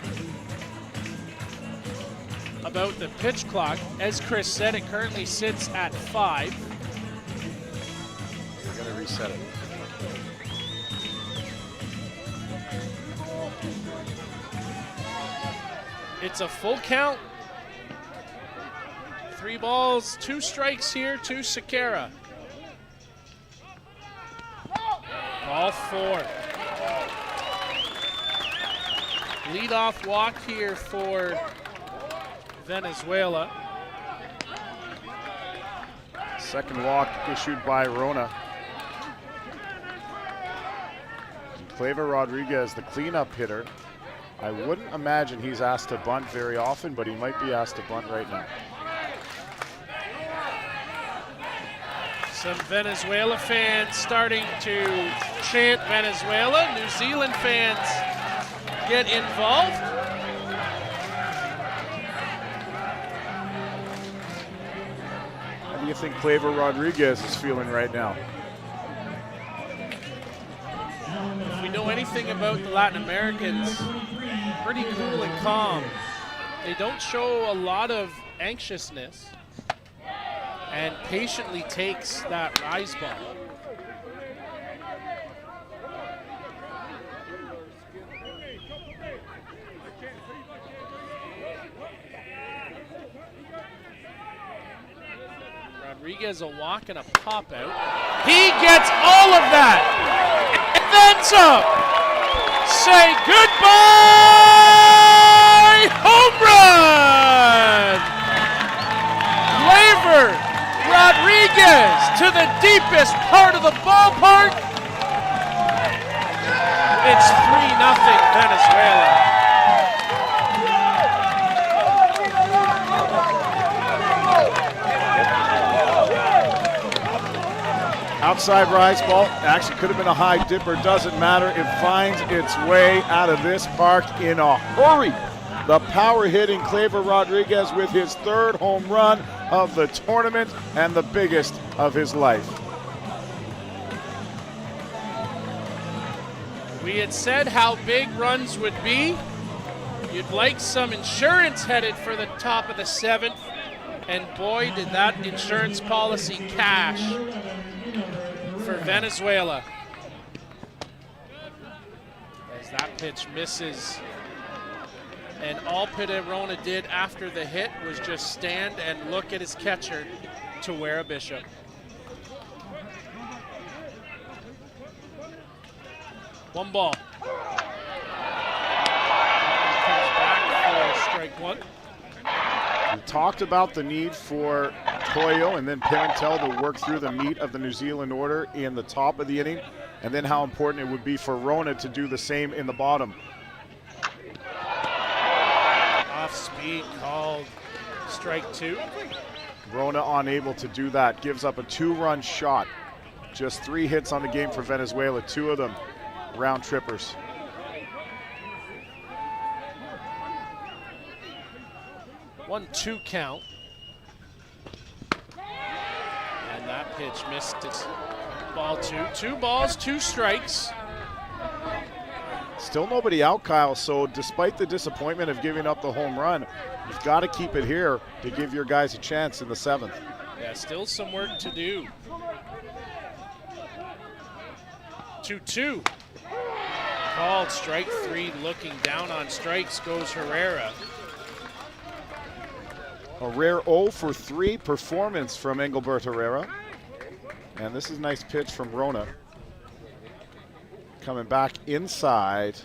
about the pitch clock. As Chris said, it currently sits at 5. We're going to reset it. It's a full count. 3 balls, 2 strikes here to Sequeira. Ball 4. Leadoff walk here for Venezuela. Second walk issued by Rona. And Claver Rodriguez, the cleanup hitter. I wouldn't imagine he's asked to bunt very often, but he might be asked to bunt right now. Some Venezuela fans starting to chant Venezuela. New Zealand fans get involved. How do you think Claver Rodriguez is feeling right now? If we know anything about the Latin Americans, pretty cool and calm. They don't show a lot of anxiousness and patiently takes that rise ball. Rodriguez a walk and a pop out. He gets all of that and then some. Say goodbye, home run! Claver Rodriguez to the deepest part of the ballpark. It's 3-0 Venezuela. Outside rise ball, actually could have been a high dipper, doesn't matter. It finds its way out of this park in a hurry. the power-hitting Claver Rodriguez with his 3rd home run of the tournament and the biggest of his life. We had said how big runs would be. You'd like some insurance headed for the top of the 7th, and boy, did that insurance policy cash for Venezuela. As that pitch misses. And all Pitarona did after the hit was just stand and look at his catcher, Tawera Bishop. One ball. Comes back for strike 1. We talked about the need for Toyo and then Pimentel to work through the meat of the New Zealand order in the top of the inning, and then how important it would be for Rona to do the same in the bottom. Off speed called strike 2. Rona unable to do that, gives up a 2-run shot. Just 3 hits on the game for Venezuela, 2 of them round trippers. One, 2 count. And that pitch missed its ball 2. 2 balls, 2 strikes. Still nobody out, Kyle, so despite the disappointment of giving up the home run, you've got to keep it here to give your guys a chance in the 7th. Yeah, still some work to do. 2-2. Called strike 3, looking down on strikes goes Herrera. A rare 0 for 3 performance from Engelbert Herrera. And this is a nice pitch from Rona. Coming back inside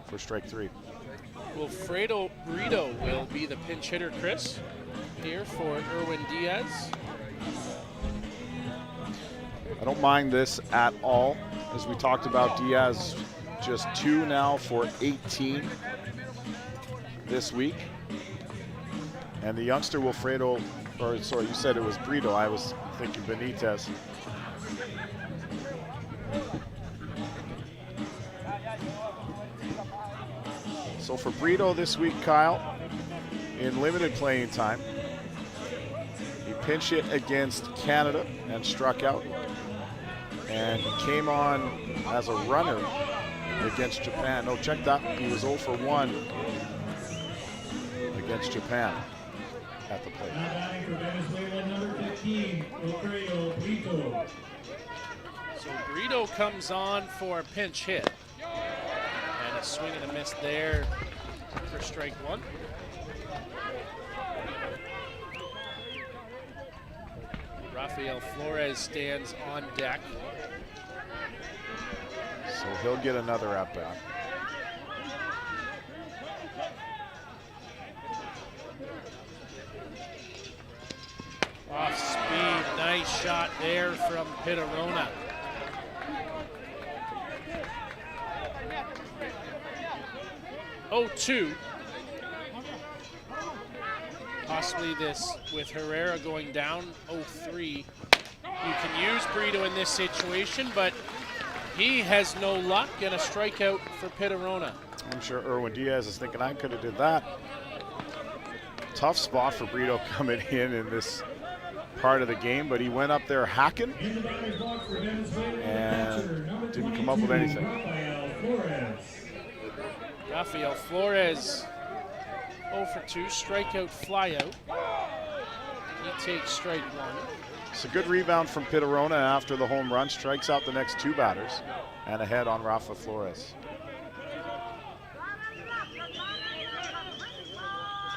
for strike 3. Wilfredo Brito will be the pinch hitter, Chris, here for Erwin Diaz. I don't mind this at all. As we talked about, Diaz just 2 now for 18 this week. And the youngster Wilfredo, or sorry, you said it was Brito. I was thinking Benitez. So for Brito this week, Kyle, in limited playing time, he pinch hit against Canada and struck out. And he came on as a runner against Japan. No, check that. He was 0 for 1 against Japan at the plate. Now batting for Venezuela, number 15, Wilfredo Brito. So Brito comes on for a pinch hit. And a swing and a miss there for strike 1. Rafael Flores stands on deck. So he'll get another at bat. Off speed, nice shot there from Pitarona. Oh, 2. Possibly this with Herrera going down 0-3. You can use Brito in this situation, but he has no luck and a strikeout for Pitarona. I'm sure Erwin Diaz is thinking, I could have did that. Tough spot for Brito coming in this part of the game, but he went up there hacking and didn't come up with anything. Rafael Flores 0 for 2, strikeout, flyout. He takes strike 1. It's a good rebound from Pitarona after the home run, strikes out the next 2 batters and ahead on Rafa Flores.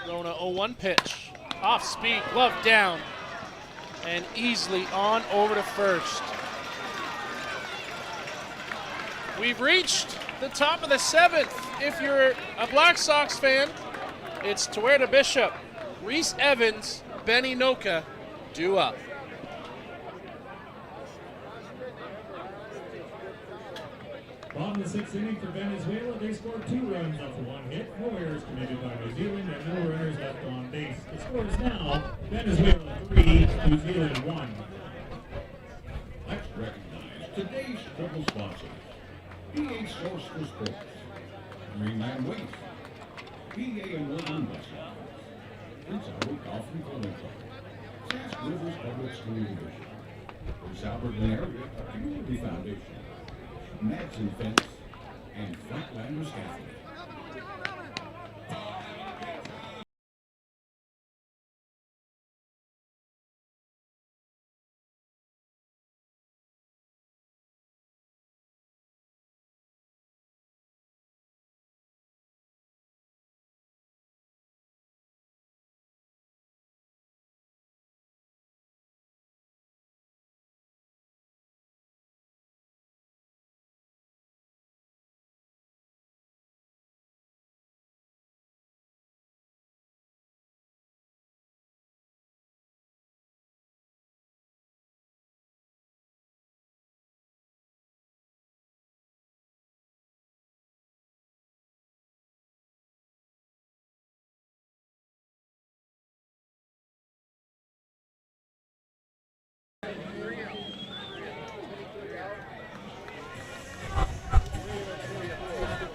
Rona 0-1 pitch. Off speed, glove down, and easily on over to first. We've reached the top of the 7th. If you're a Black Sox fan, it's Tawera Bishop, Reese Evans, Benny Noka, due up. Bottom of the 6th inning for Venezuela, they scored 2 runs off of 1 hit. No errors committed by New Zealand and no runners left on base. The score is now Venezuela 3, New Zealand 1. Let's recognize today's triple sponsors. BA Source for Sports. Greenland Waste. PA and Woodland Bus Lines. Prince Albert Golf and Bowling Club. Sask Rivers Public School Division. Prince Albert and Area Community Foundation. Madsen Fence and Flatlanders Catholic.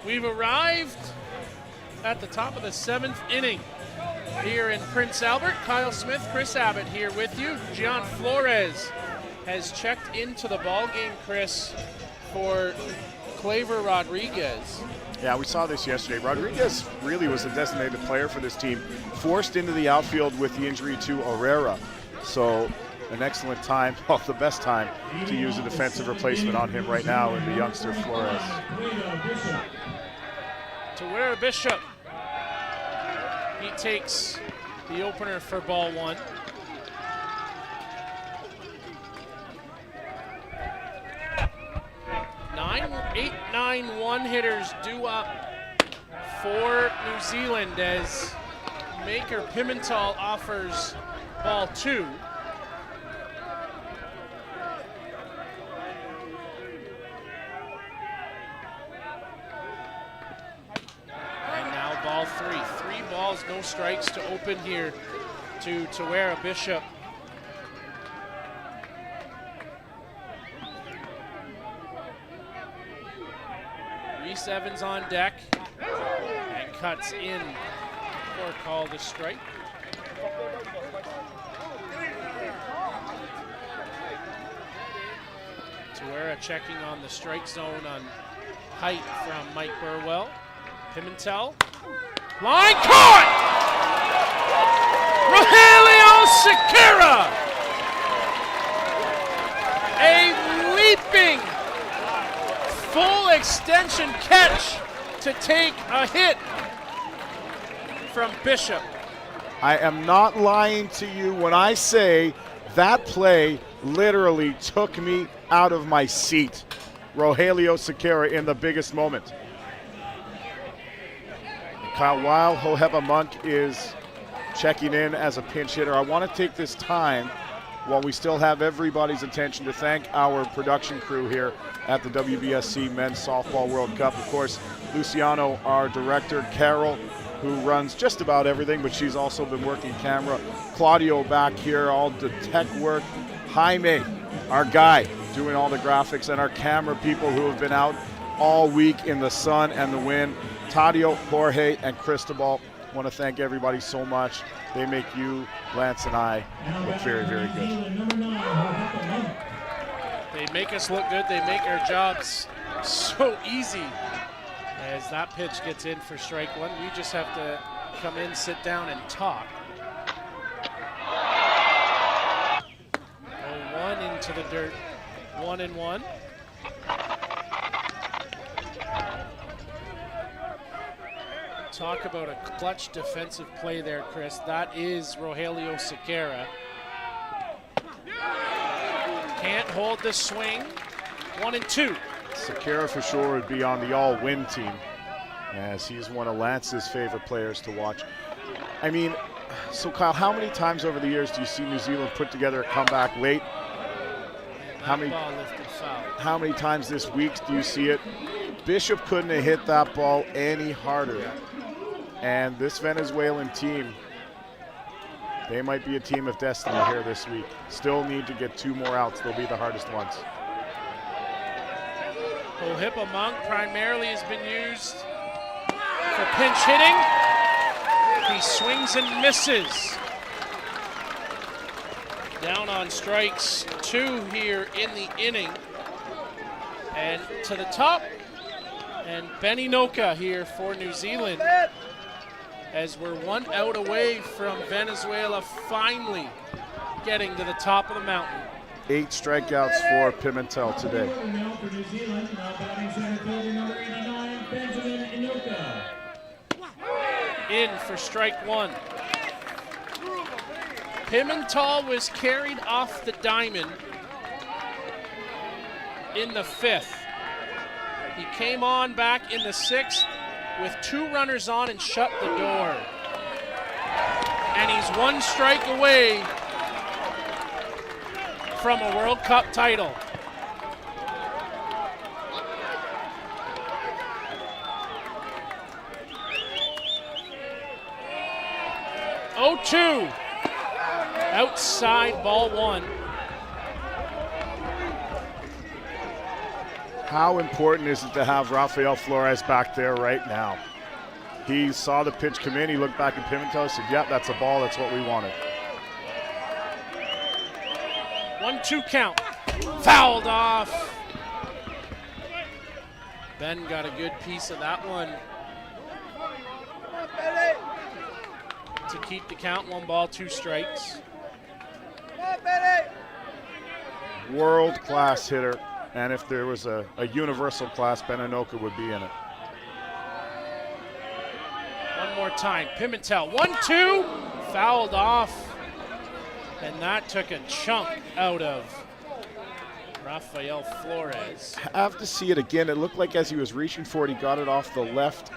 We've arrived at the top of the 7th inning here in Prince Albert. Kyle Smith, Chris Abbott here with you. Gian Flores has checked into the ball game, Chris, for Claver Rodriguez. Yeah, we saw this yesterday. Rodriguez really was a designated player for this team, forced into the outfield with the injury to Herrera. So an excellent time, well, the best time to use a defensive replacement on him right now in the youngster Flores. Tawera Bishop. He takes the opener for ball one. Eight, 9 one-hitters due up for New Zealand as Maker Pimentel offers ball two. And now ball three. 3 balls, no strikes to open here to Tawera Bishop. Reese Evans on deck and cuts in for a call to strike. Tawera checking on the strike zone on height from Mike Burwell. Pimentel. Line caught! Rogelio Sequeira! A leaping full extension catch to take a hit from Bishop. I am not lying to you when I say that play literally took me out of my seat. Rogelio Sequeira in the biggest moment. While Hoheba Monk is checking in as a pinch hitter, I want to take this time while we still have everybody's attention to thank our production crew here at the WBSC Men's Softball World Cup. Of course, Luciano, our director, Carol, who runs just about everything, but she's also been working camera. Claudio back here, all the tech work. Jaime, our guy, doing all the graphics, and our camera people who have been out all week in the sun and the wind. Tadio, Jorge, and Cristobal. Want to thank everybody so much. They make you, Lance, and I look very, very good. They make us look good. They make our jobs so easy. As that pitch gets in for strike one, we just have to come in, sit down, and talk. 0-1 into the dirt. 1-1. Talk about a clutch defensive play there, Chris. That is Rogelio Sequeira. Can't hold the swing. 1-2. Sequeira for sure would be on the all-win team, as he's one of Lance's favorite players to watch. I mean, so Kyle, how many times over the years do you see New Zealand put together a comeback late? How many times this week do you see it? Bishop couldn't have hit that ball any harder. And this Venezuelan team, they might be a team of destiny here this week. Still need to get 2 more outs. They'll be the hardest ones. Hoheba Monk primarily has been used for pinch hitting. He swings and misses. Down on strikes 2 here in the inning. And to the top, and Benny Noka here for New Zealand, as we're 1 out away from Venezuela finally getting to the top of the mountain. 8 strikeouts for Pimentel today. Now for New Zealand, now batting center fielder number 89, Benjamin Inoka. In for strike 1. Pimentel was carried off the diamond in the 5th. He came on back in the 6th with 2 runners on and shut the door. And he's 1 strike away from a World Cup title. Oh, 2. Outside, ball 1. How important is it to have Rafael Flores back there right now? He saw the pitch come in, he looked back at Pimentel and said, yep, that's a ball, that's what we wanted. 1-2 count. Fouled off. Ben got a good piece of that one to keep the count. 1 ball, 2 strikes. World-class hitter, and if there was a universal class, Ben Inoka would be in it. One more time, Pimentel, 1-2, fouled off. And that took a chunk out of Rafael Flores. I have to see it again. It looked like as he was reaching for it, he got it off the left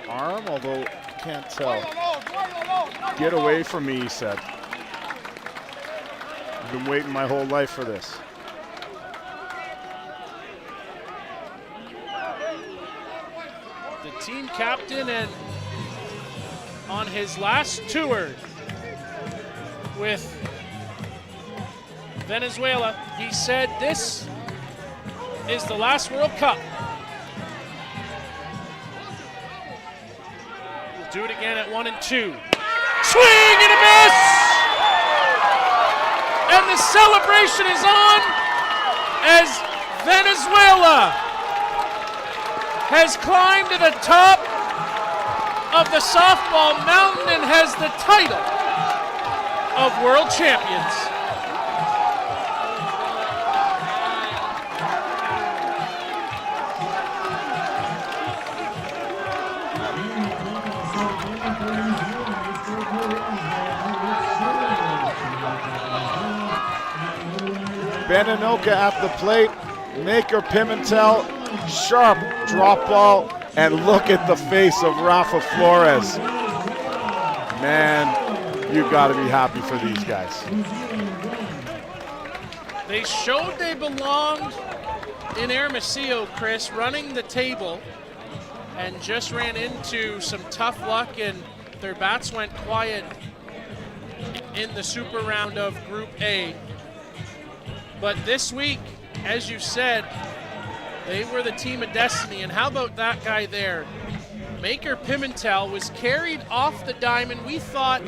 arm, although I can't tell. Get away from me, he said. I've been waiting my whole life for this. The team captain, and on his last tour with Venezuela, he said this is the last World Cup. We'll do it again at 1 and 2. Swing and a miss! And the celebration is on as Venezuela has climbed to the top of the softball mountain and has the title of world champions. Ben Inoka at the plate, Maker Pimentel, sharp drop ball, and look at the face of Rafa Flores. Man, you got to be happy for these guys. They showed they belonged in Hermosillo, Chris, running the table, and just ran into some tough luck, and their bats went quiet in the super round of Group A. But this week, as you said, they were the team of destiny. And how about that guy there? Maker Pimentel was carried off the diamond. We thought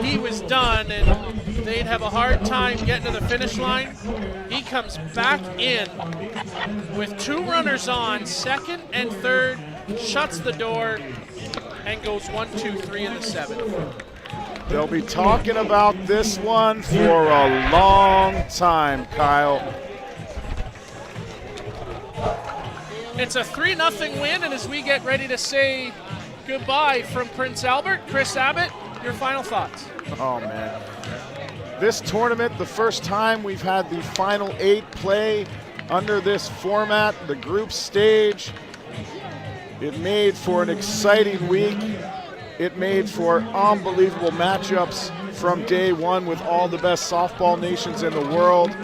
he was done and they'd have a hard time getting to the finish line. He comes back in with 2 runners on, 2nd and 3rd, shuts the door, and goes 1-2-3 in the 7th. They'll be talking about this one for a long time, Kyle. It's a 3-0 win, and as we get ready to say goodbye from Prince Albert, Chris Abbott, your final thoughts. Oh, man. This tournament, the first time we've had the final 8 play under this format, the group stage. It made for an exciting week. It made for unbelievable matchups from day one with all the best softball nations in the world.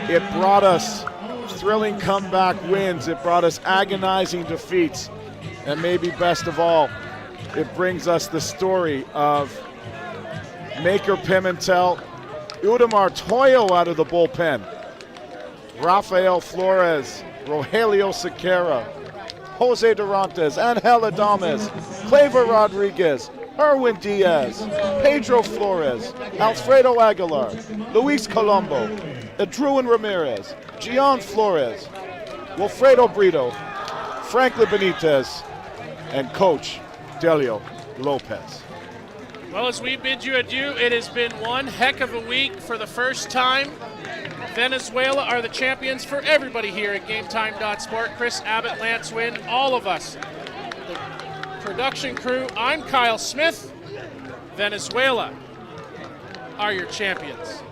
It brought us thrilling comeback wins. It brought us agonizing defeats. And maybe best of all, it brings us the story of Maker Pimentel, Udamar Toyo out of the bullpen, Rafael Flores, Rogelio Sequeira, Jose Durantes, Angel Adames, Claver Rodriguez, Erwin Diaz, Pedro Flores, Alfredo Aguilar, Luis Colombo, Edruin Ramirez, Gian Flores, Wilfredo Brito, Franklin Benitez, and Coach Delio Lopez. Well, as we bid you adieu, it has been one heck of a week. For the first time, Venezuela are the champions for everybody here at GameTime.sport. Chris Abbott, Lance Wynn, all of us, the production crew. I'm Kyle Smith. Venezuela are your champions.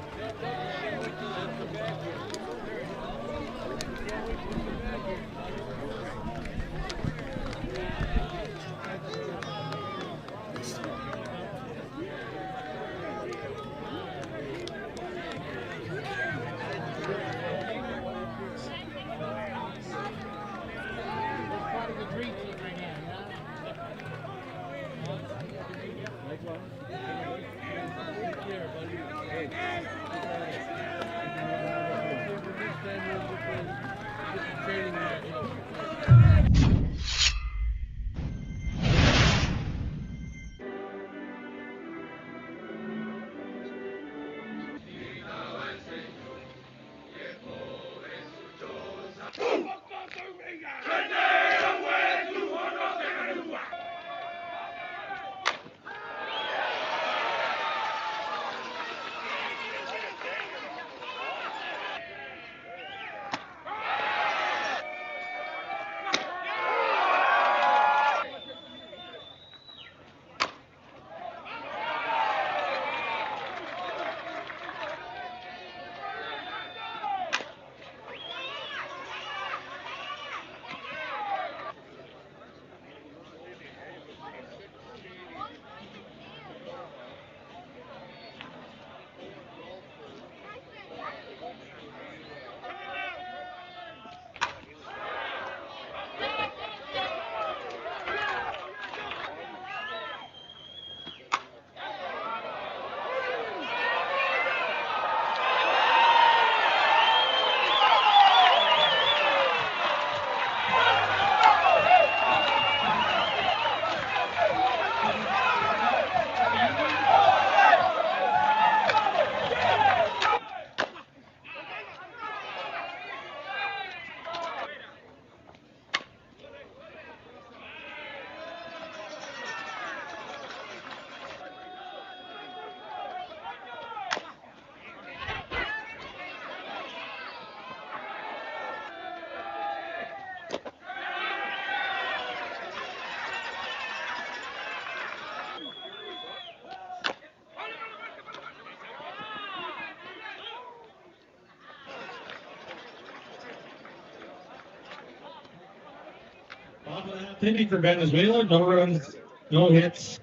Inning for Venezuela, no runs, no hits,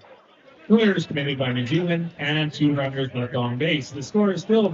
no errors committed by New Zealand, and 2 runners left on base. The score is still